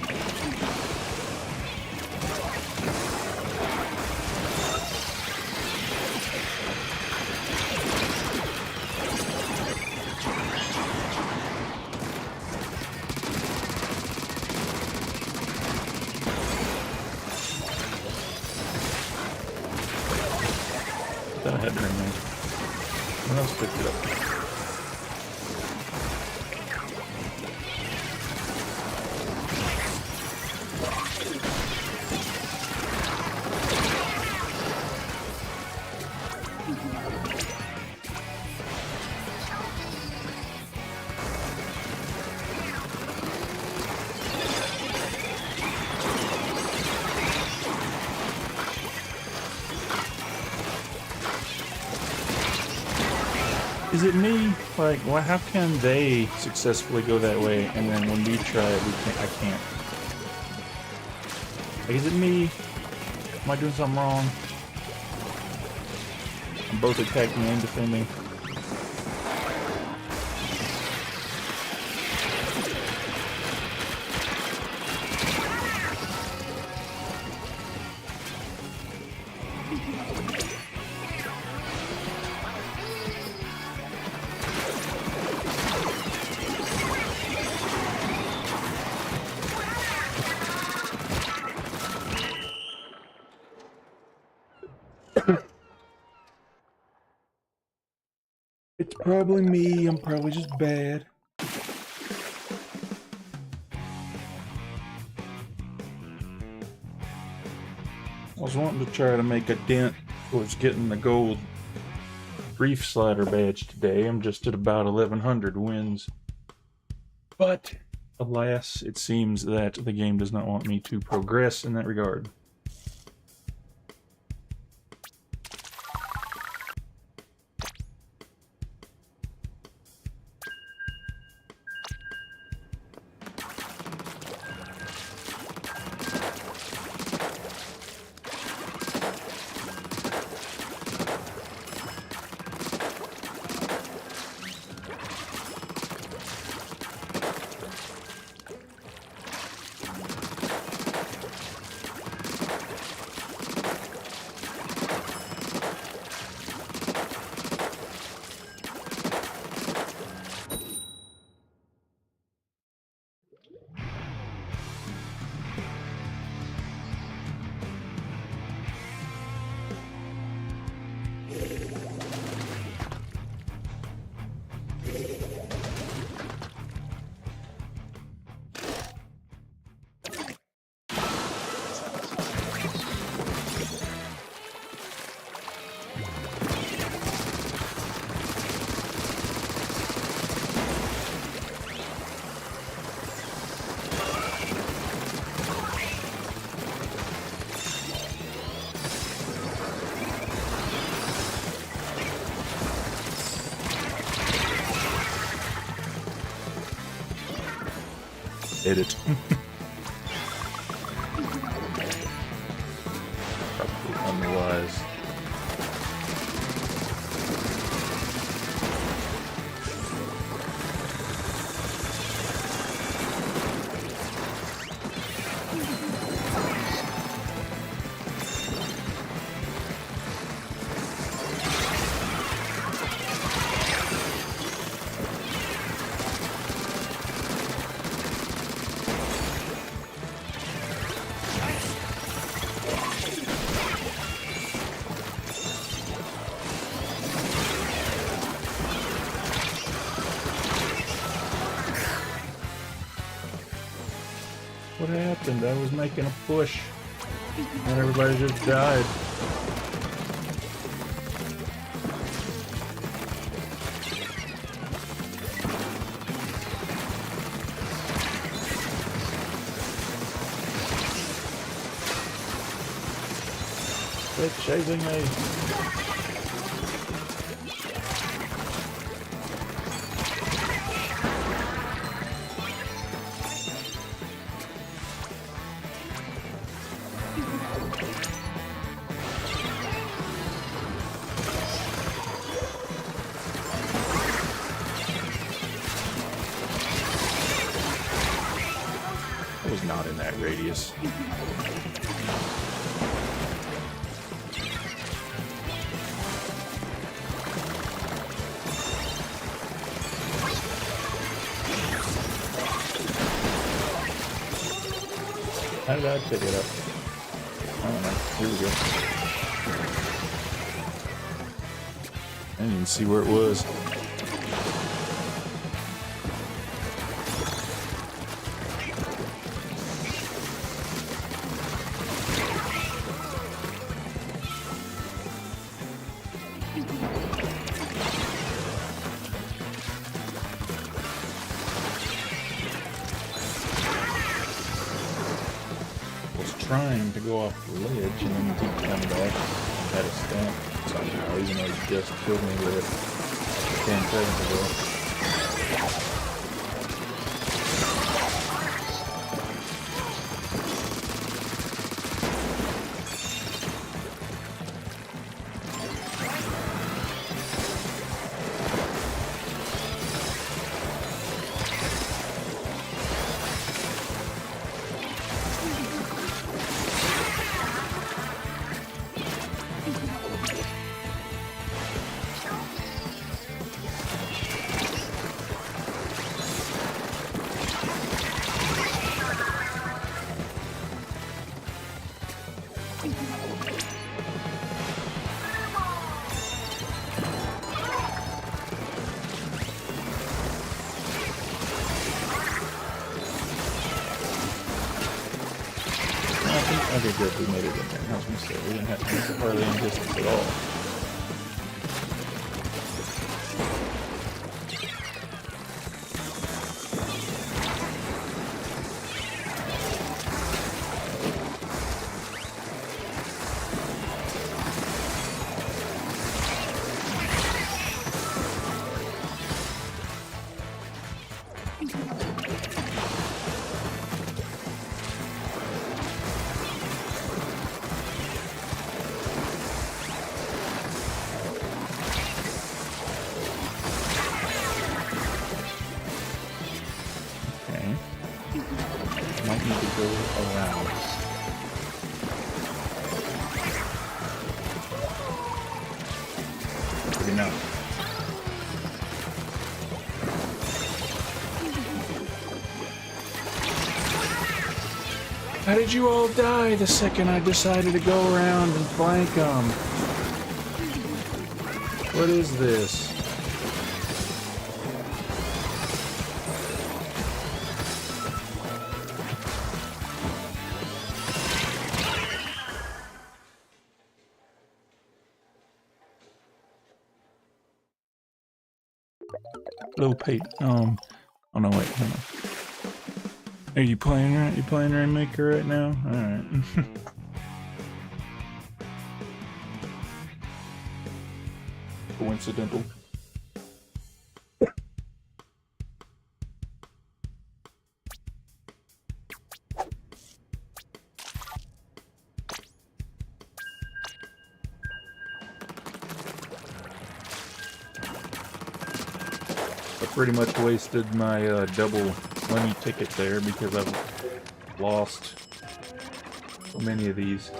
I had to remain. What else picked it up? Is it me? Like, well, how can they successfully go that way, and then when we try it, I can't? Like, is it me? Am I doing something wrong? I'm both attacking and defending. It's probably me. I'm probably just bad. I was wanting to try to make a dent towards getting the gold Reef Slider badge today. I'm just at about 1100 wins. But, alas, it seems that the game does not want me to progress in that regard. Edit. Probably unwise. What happened? I was making a push, and everybody just died. Quit chasing me. I was not in that radius. How did I pick it up? I don't know. Here we go. I didn't even see where it was. Trying to go off the ledge and then keep coming back. Had a stamp somehow, even though he just killed me with it 10 seconds ago. Okay, good, we made it in there. I was going to say, we didn't have to make hardly any distance at all. Might need to go around. Good enough. How did you all die the second I decided to go around and flank them? What is this? Hello, Pete. Oh no, wait, hold on. Are you playing right? You playing Rainmaker right now? Alright. Coincidental. Pretty much wasted my double money ticket there because I've lost so many of these.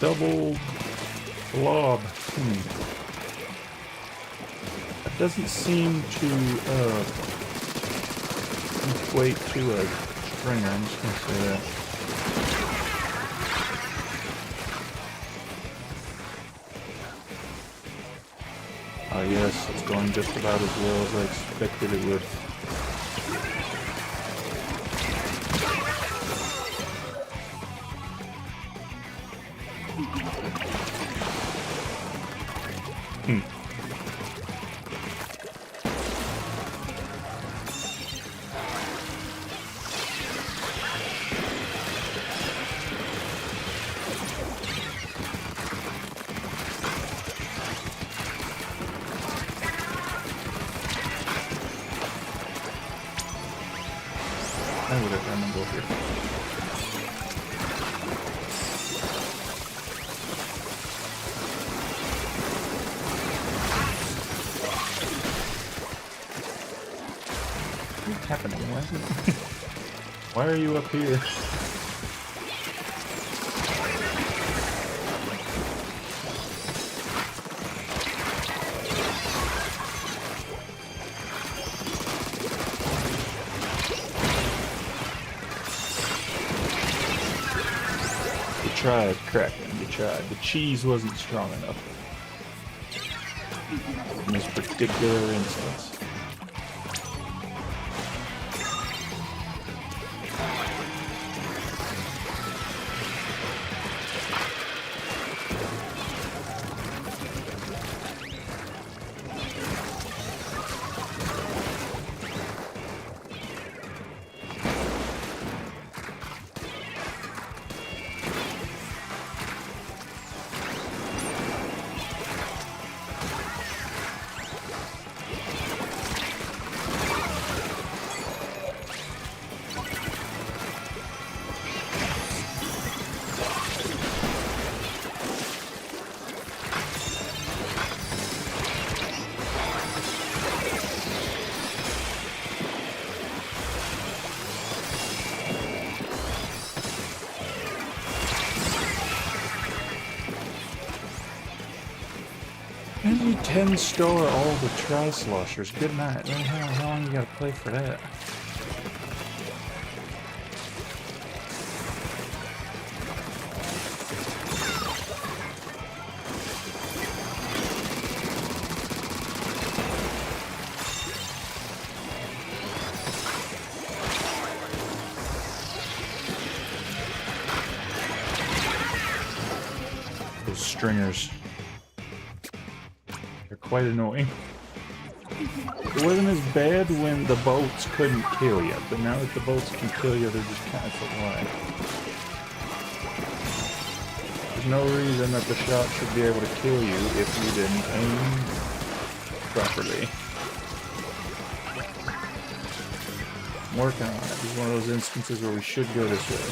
double blob. That doesn't seem to equate to a stringer. I'm just gonna say that. Oh yes, it's going just about as well as I expected it would. I would have done go here. What's happening? Why are you up here? Tried, Kraken, you tried. The cheese wasn't strong enough in this particular instance. And you 10-star all the tri-sloshers. Good night. How long you gotta play for that? Those stringers. Quite annoying. It wasn't as bad when the boats couldn't kill you, but now that the boats can kill you, they're just kind of flying. There's no reason that the shot should be able to kill you if you didn't aim properly. I'm working on it. This is one of those instances where we should go this way.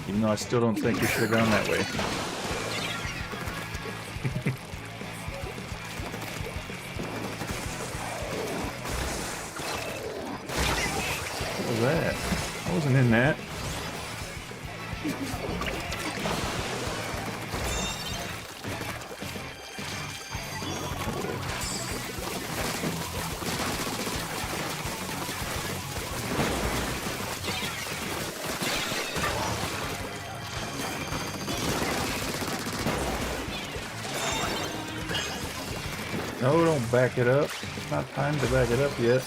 Even though I still don't think we should have gone that way. What was that? I wasn't in that. No, don't back it up. It's not time to back it up yet.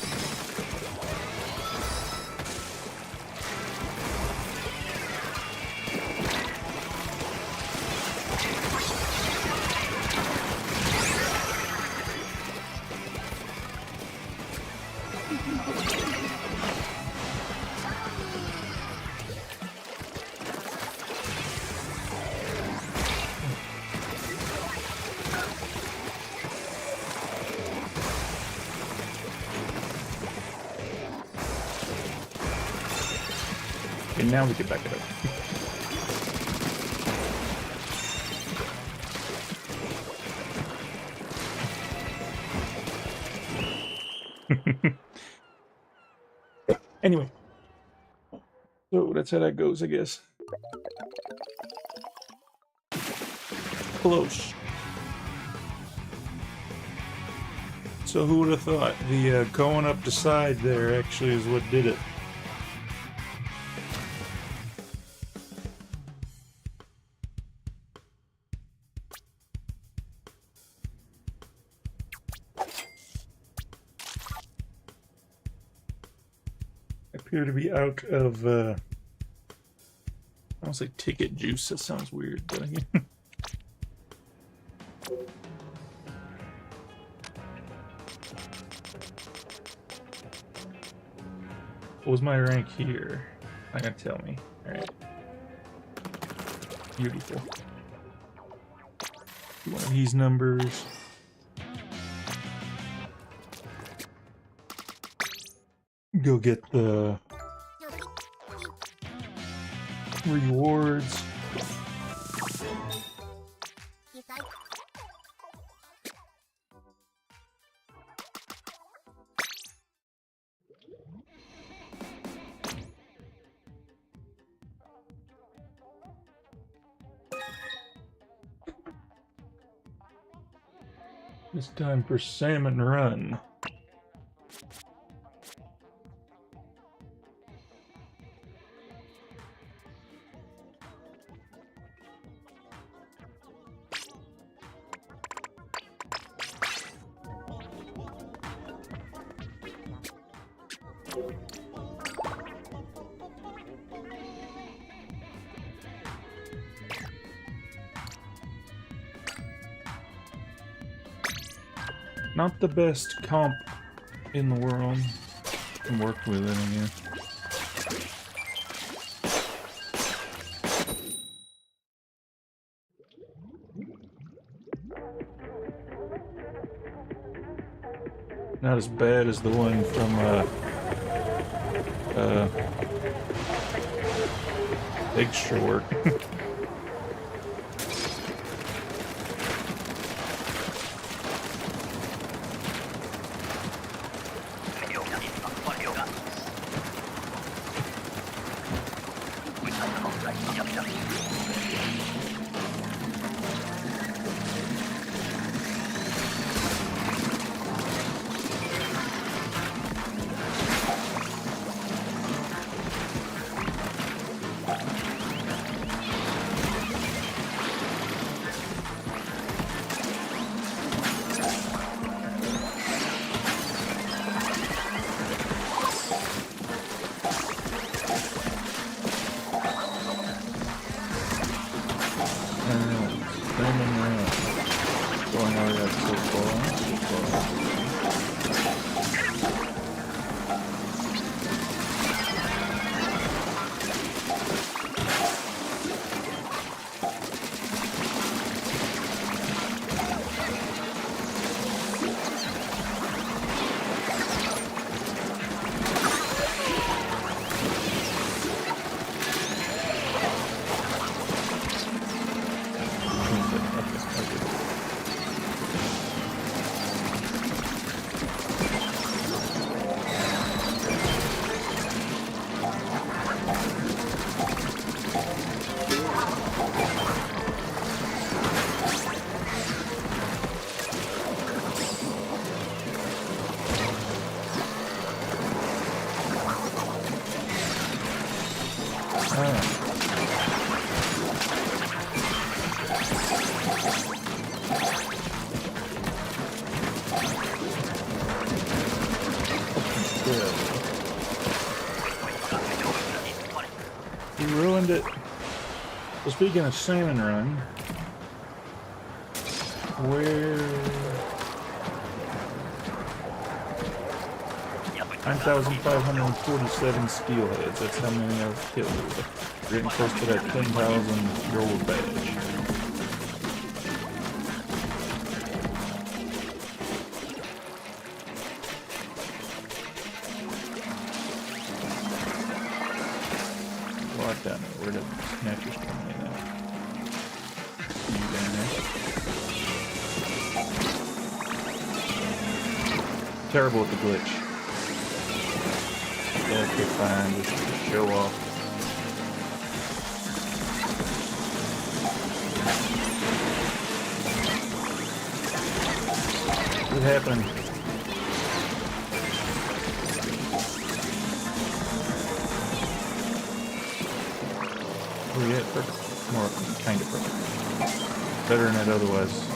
And now we can back it up. Anyway, so that's how that goes, I guess. Close. So who would have thought the going up the side there actually is what did it? I appear to be out of, I don't say ticket juice, that sounds weird, but again. What was my rank here? Not gonna tell me. Alright. Beautiful. One of these numbers. Go get the rewards. It's time for Salmon Run. Not the best comp in the world. Can work with it again. Not as bad as the one from extra work. You ruined it. So speaking of Salmon Run, where 9,547 steelheads. That's how many I've killed. We're getting close to that 10,000 gold badge. Down there. Where did snatchers come in at? You down there. Terrible with the glitch. Yeah, okay, fine. Just show off. What happened? Oh yeah, perfect. More kind of perfect. Better than it otherwise.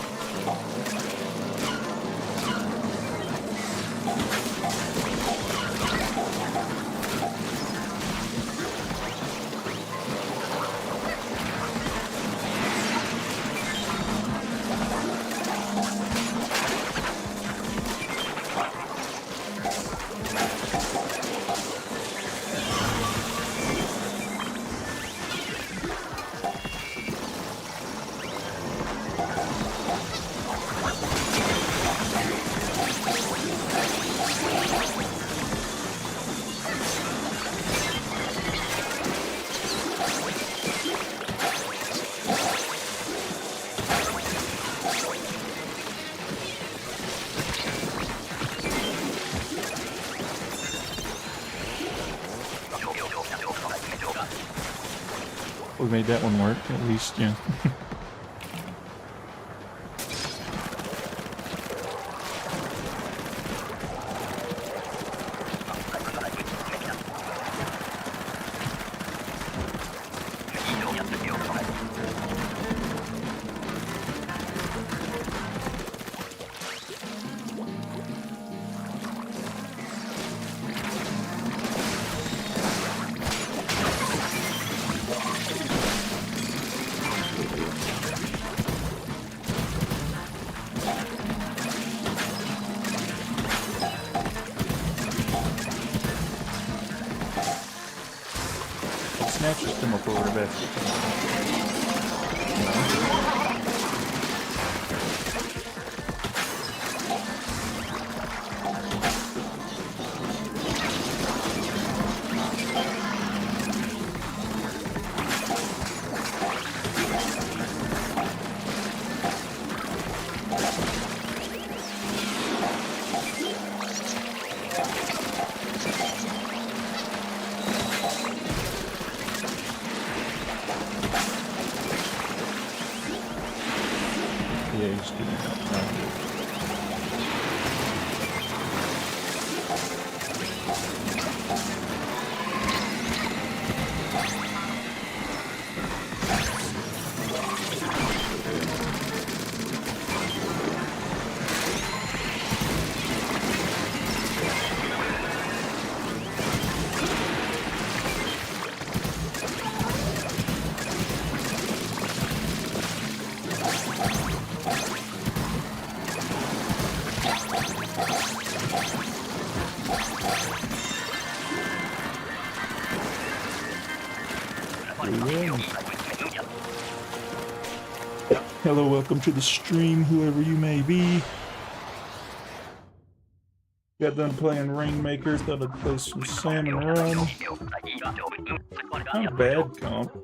We made that one work, at least, yeah. Snatches come up over the basket. Yeah, he's doing that. Hello, welcome to the stream, whoever you may be. Got done playing Rainmaker, thought I'd play some Salmon Run. Not a bad comp.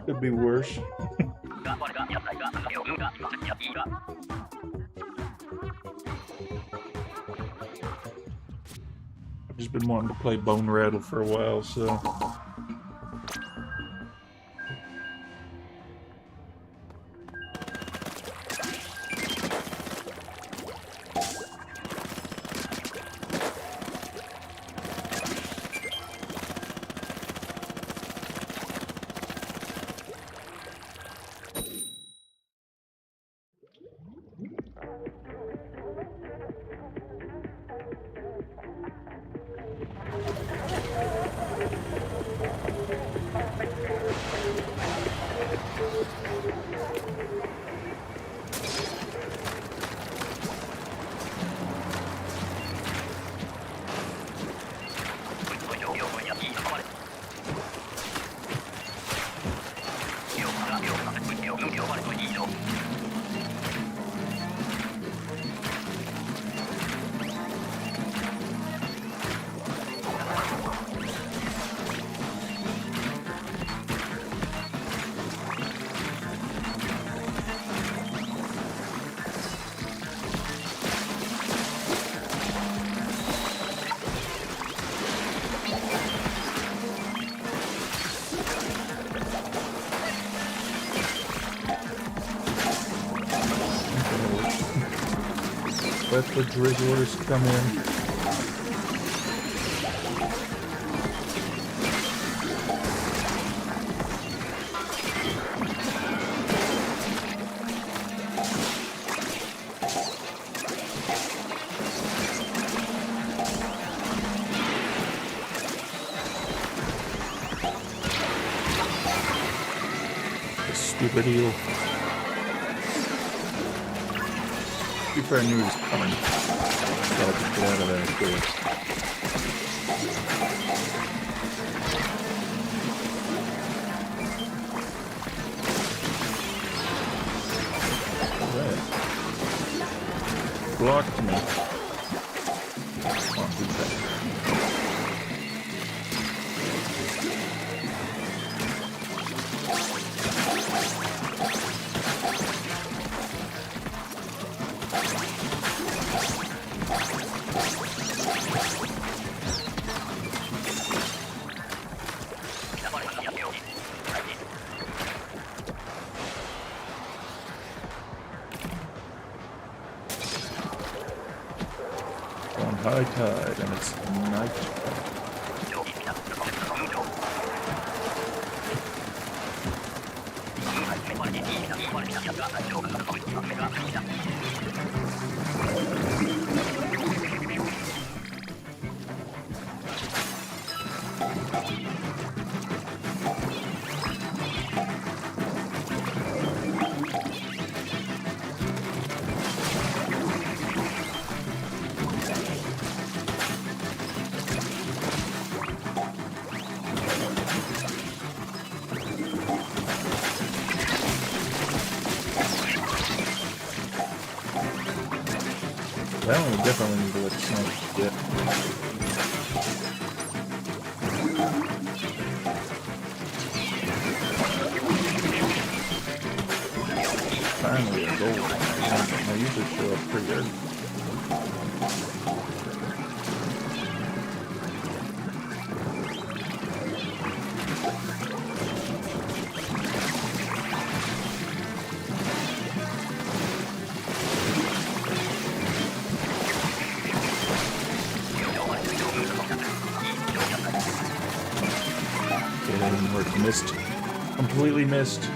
Could be worse. I've just been wanting to play Bone Rattle for a while, so... Let the drizzlers come in. Stupid eel. Before I knew he was coming. Gotta just get out of there quick. Alright. Blocked me. Oh, good thing. On high tide, and it's night tide. That one would definitely need to let some get. Finally a gold. They usually show up pretty early. Where it's missed. Completely missed.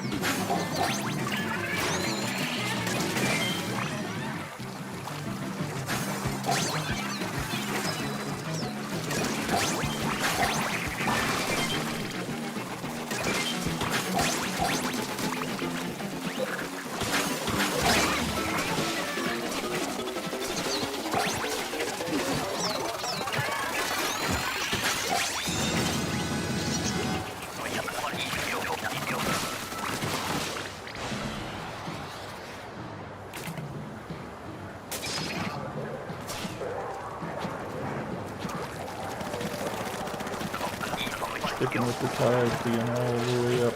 Sticking with the tide, being all the way up.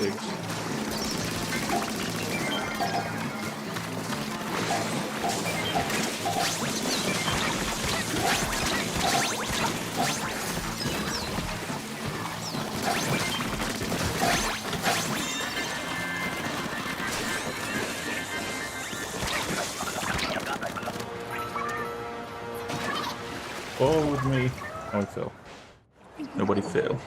eggs. Fall with me. Oh, I fell. Nobody fell.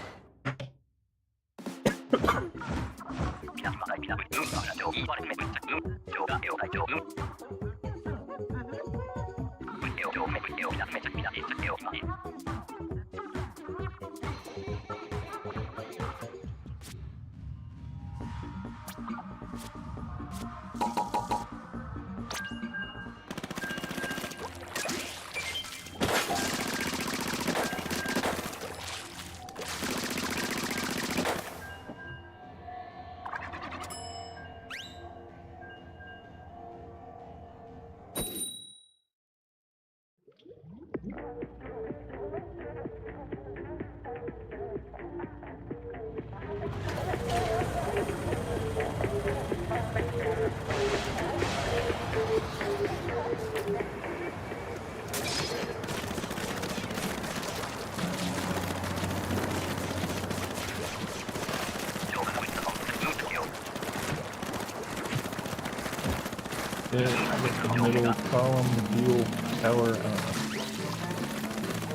The middle column, wheel, tower,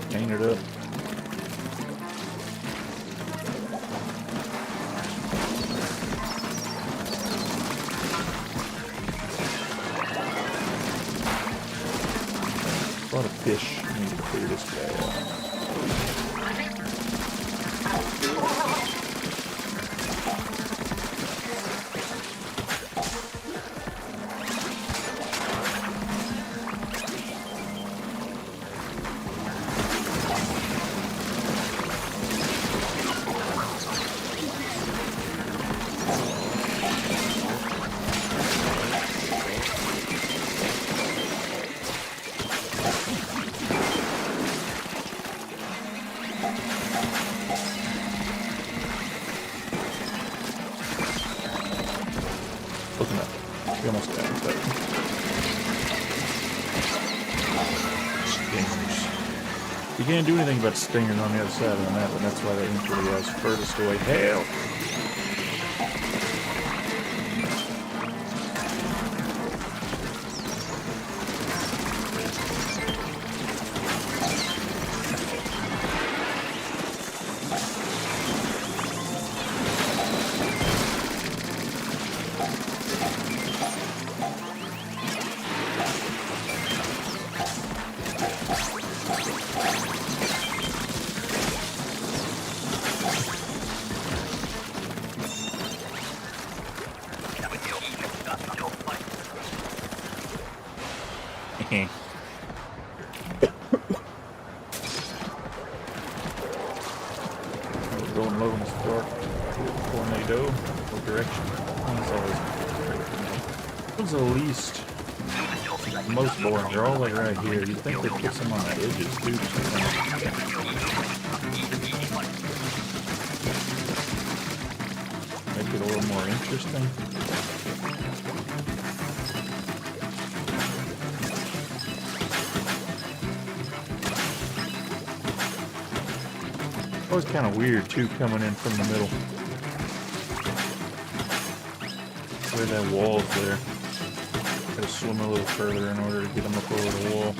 paint it up. A lot of fish. I need to clear this guy out. We almost got it, but stingers. You can't do anything about stingers on the other side of the map, and that's why they usually was furthest away. Hell! Going low in the start. Tornado. What direction? That's always what's the least most boring? They're all like right here. You'd think they'd put some on the edges too. Make it a little more interesting. It was kind of weird too, coming in from the middle. Where that wall's there. Gotta swim a little further in order to get them up over the wall.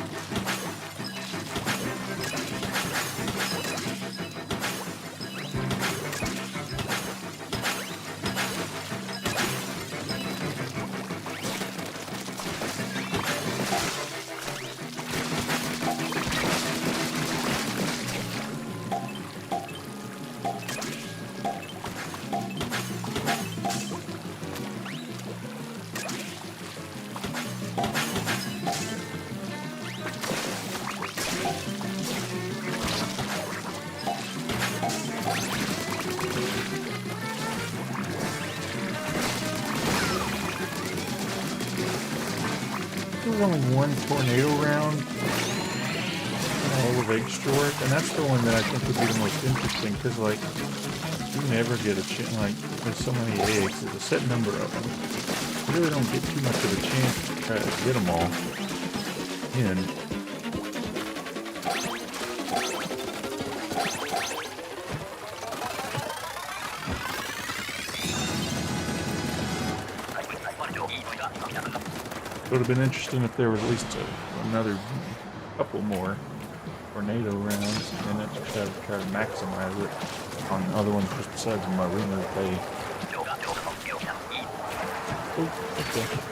There's only one tornado round in all of Extort, and that's the one that I think would be the most interesting, because, like, you never get a chance, like, there's so many eggs, there's a set number of them. You really don't get too much of a chance to try to get them all in. It would have been interesting if there was at least another couple more tornado rounds, and then just try to maximize it on other ones just besides my ringer pay. Oh, okay.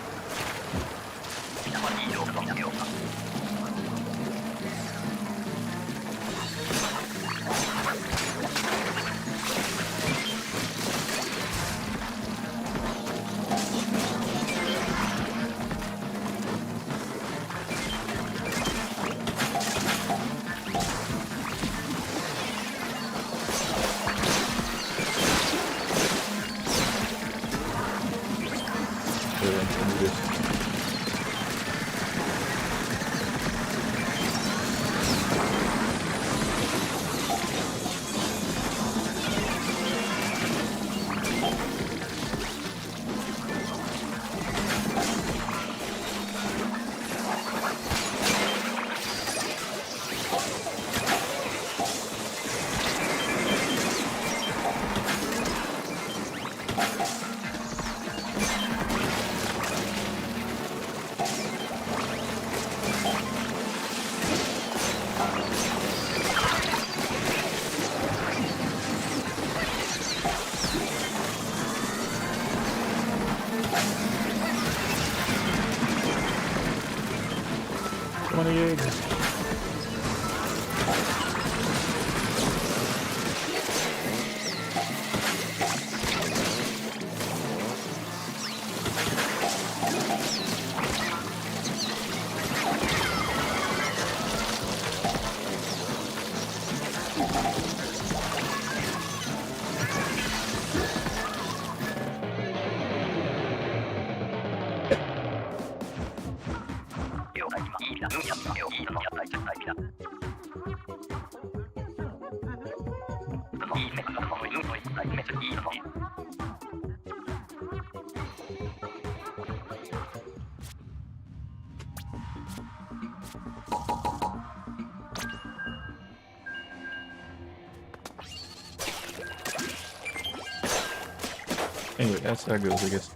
Anyway, that's how it goes, I guess.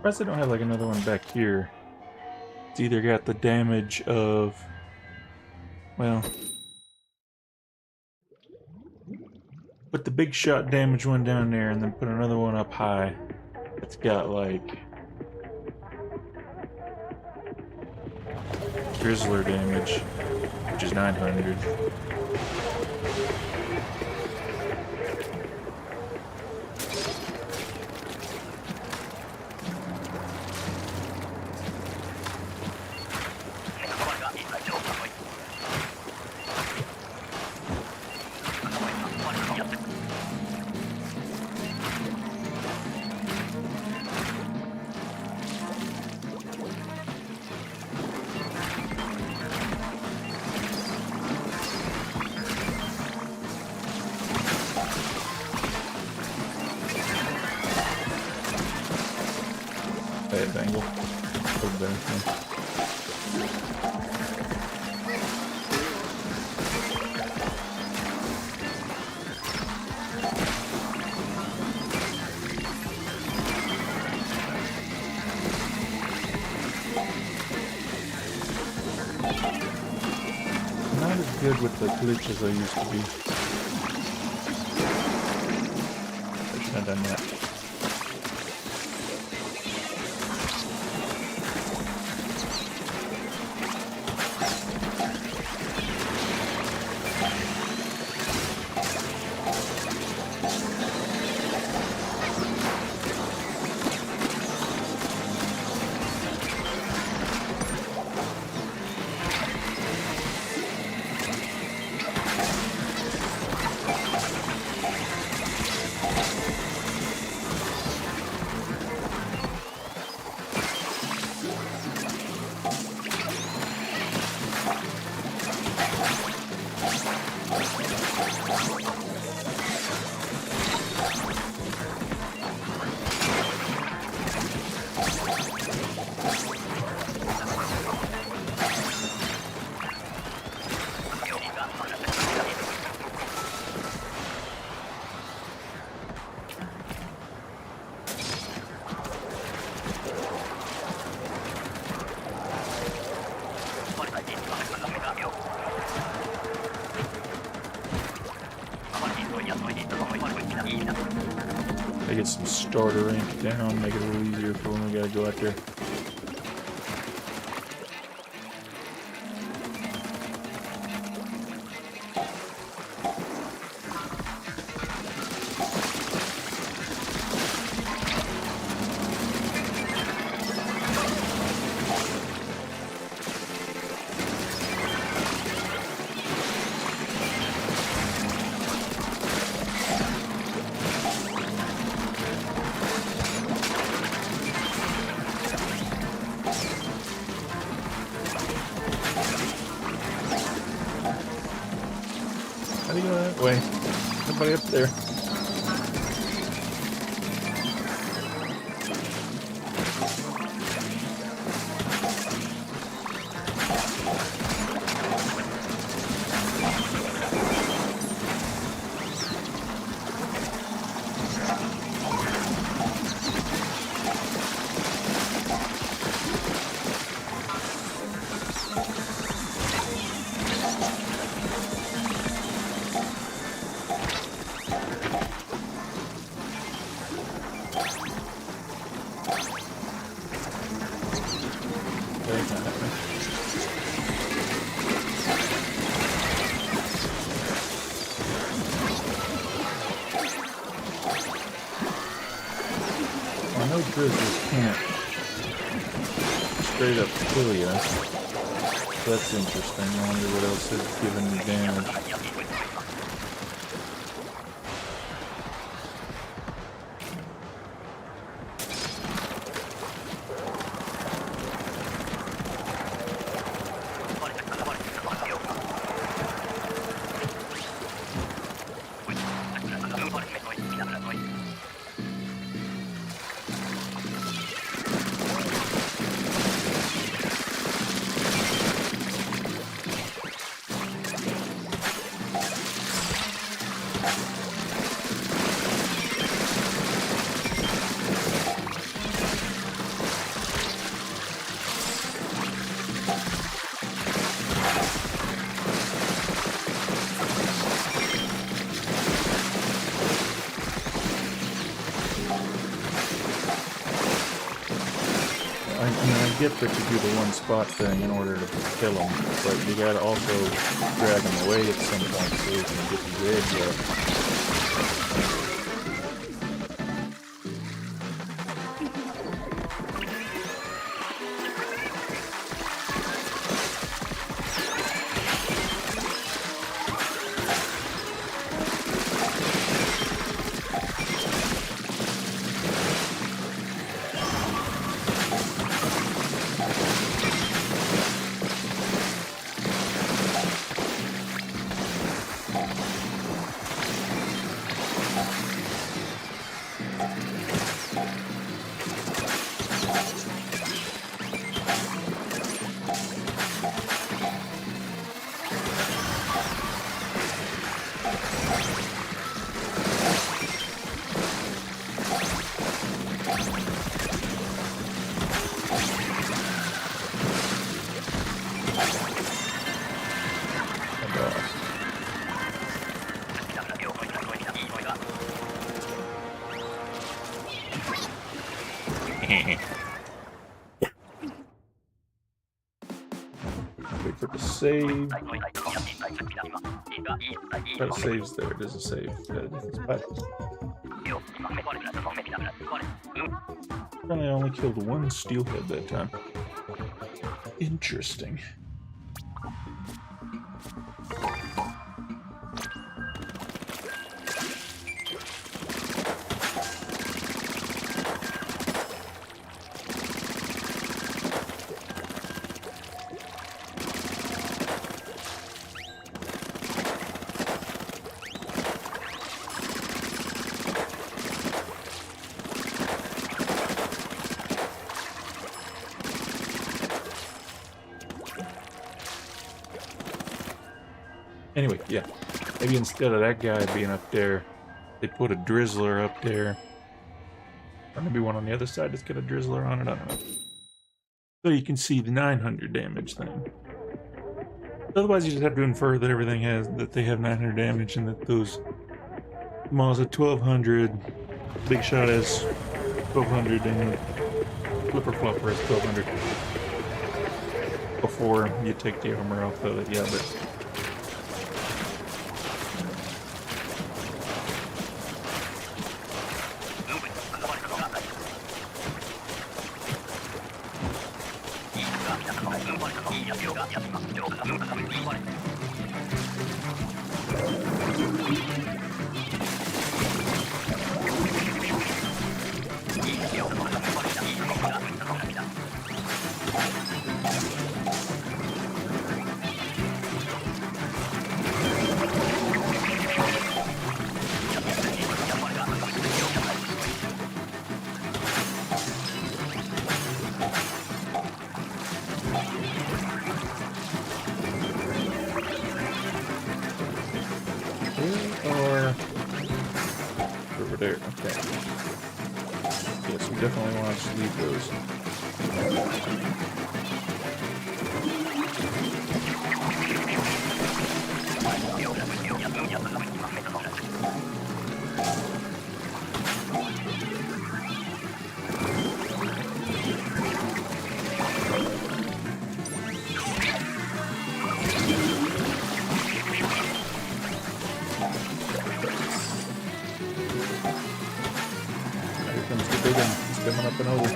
Surprised I don't have like another one back here. It's either got the damage of, well, put the big shot damage one down there and then put another one up high. It's got like Grizzler damage, which is 900. Bad angle. Not as good with the glitch as I used to be. I should have done that. I get some starter rank down, make it a little easier for when we gotta go out there. How do you go that way? Nobody up there. I know grizzlies can't straight up kill you. That's interesting. I wonder what else is giving you damage. I get that you do the one spot thing in order to kill them, but you gotta also drag them away at some point so you can get the edge up. Wait for it to save. That saves there. It doesn't save. It's back. Apparently I only killed one steelhead that time. Interesting. Anyway, yeah. Maybe instead of that guy being up there, they put a drizzler up there. Or maybe one on the other side that's got a drizzler on it, I don't know. So you can see the 900 damage thing. Otherwise, you just have to infer that everything has, that they have 900 damage and that those Maws at 1200, Big Shot has 1200, and Flipper Flopper has 1200. Before you take the armor off of it, yeah, but... Over there, okay. Yes, we definitely want to just leave those. Big one. It's coming up and over.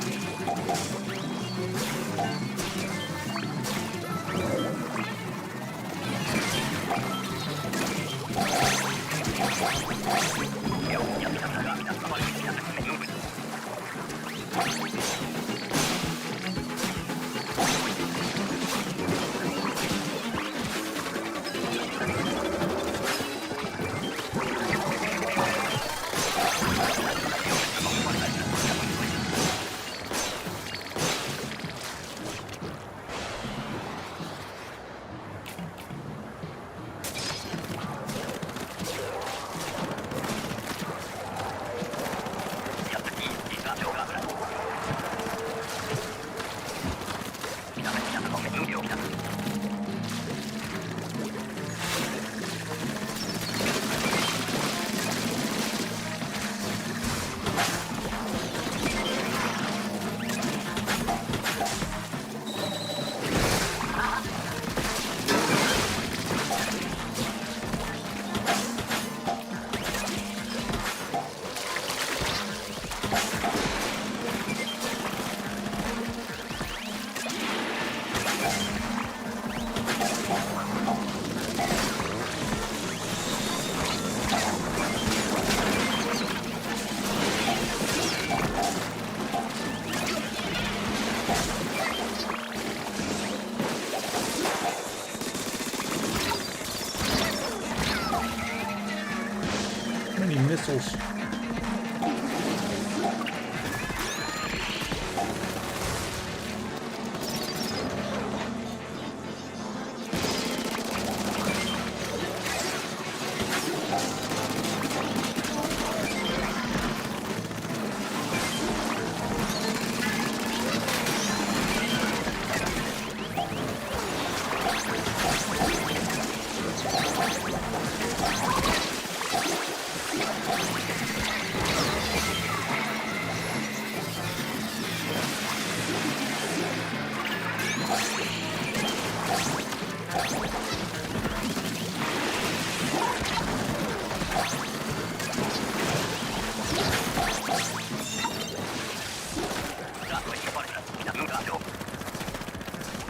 Many missiles.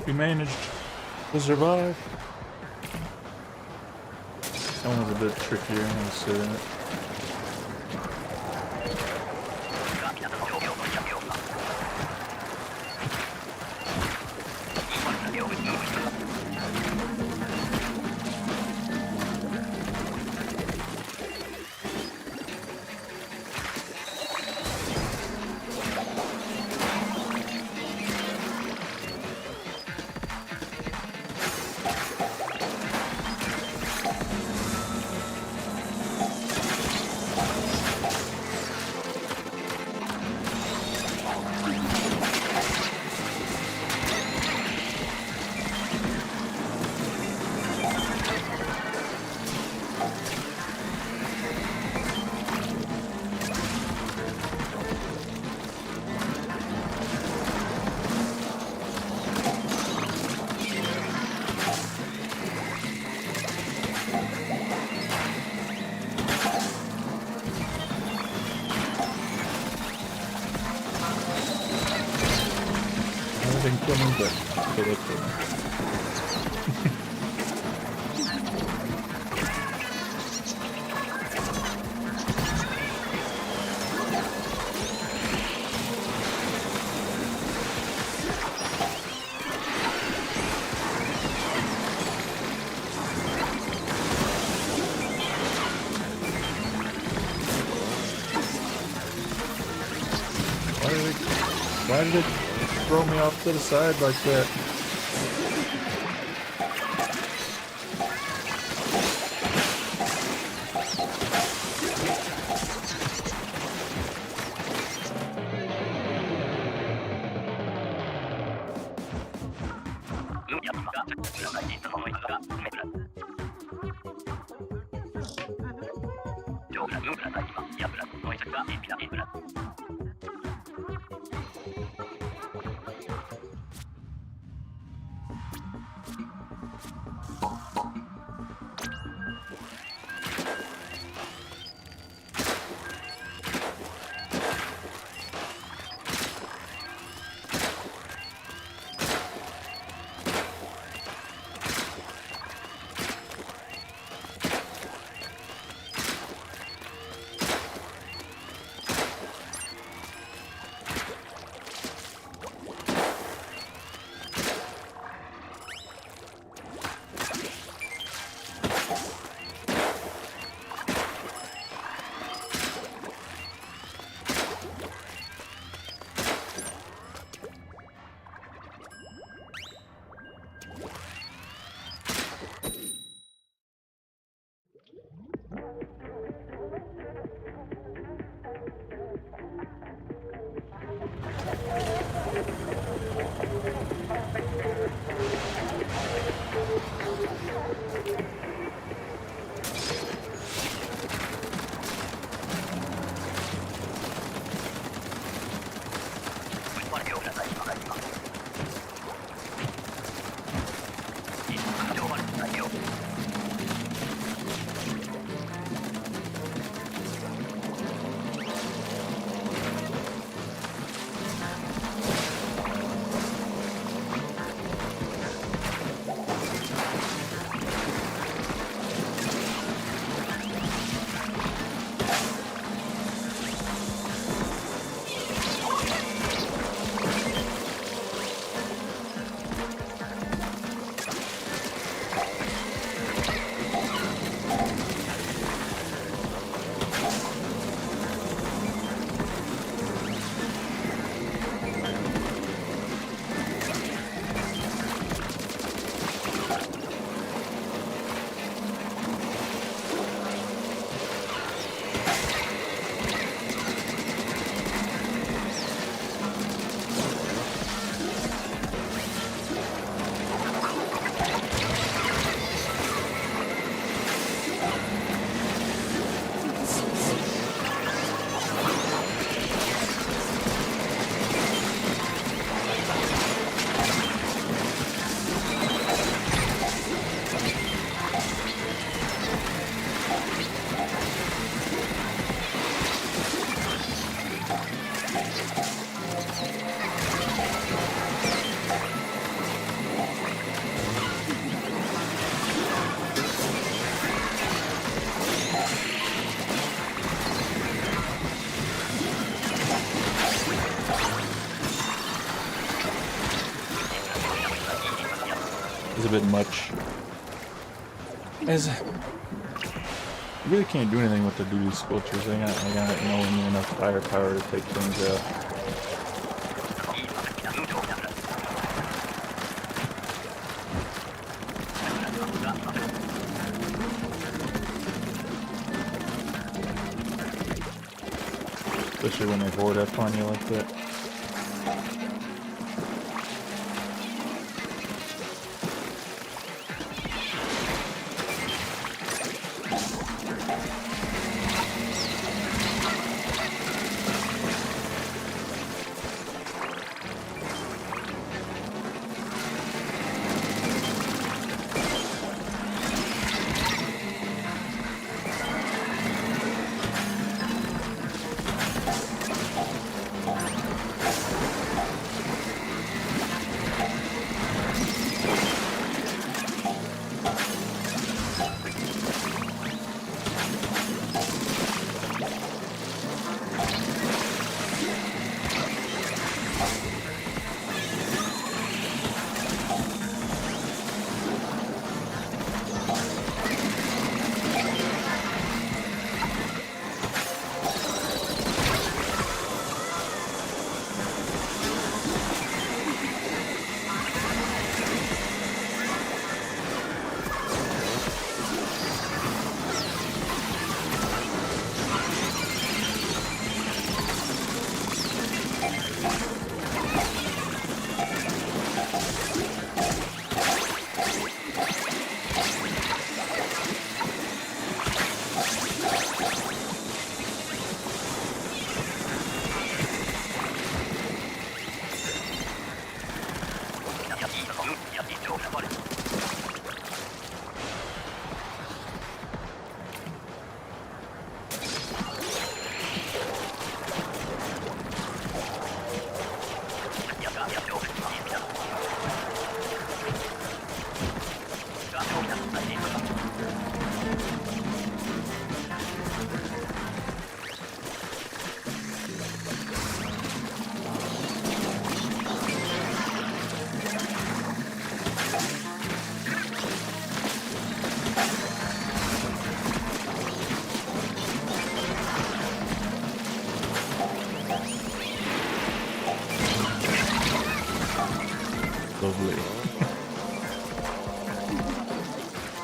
We managed to survive. That one was a bit trickier, I'm gonna say that. kill me, but okay, they killed me. Why did it throw me off to the side like that? A bit much. As you really can't do anything with the duty sculptures. I got no enough firepower to take things out. Especially when they board up on you like that.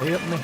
Help me.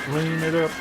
Clean it up.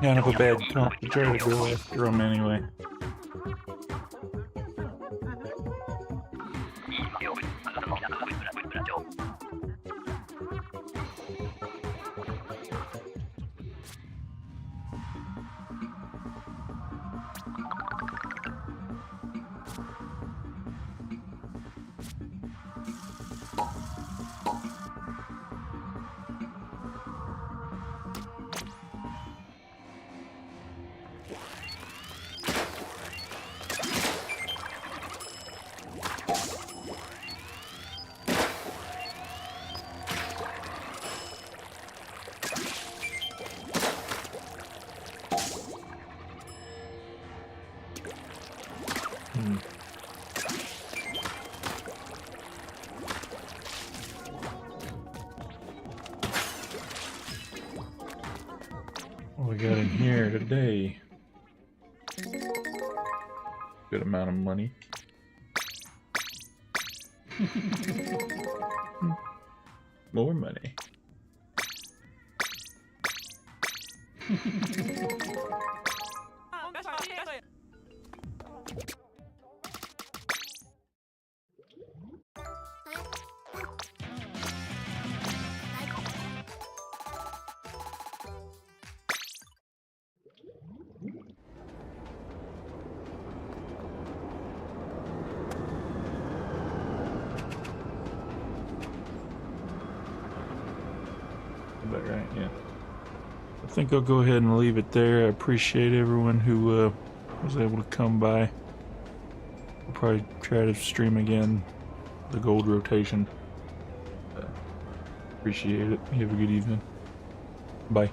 Kind of a bad comp to try to go after him anyway. What we got in here today? Good amount of money. More money. Right, yeah. think I'll go ahead and leave it there. I appreciate everyone who was able to come by. I'll probably try to stream again the gold rotation. Appreciate it. You have a good evening. Bye.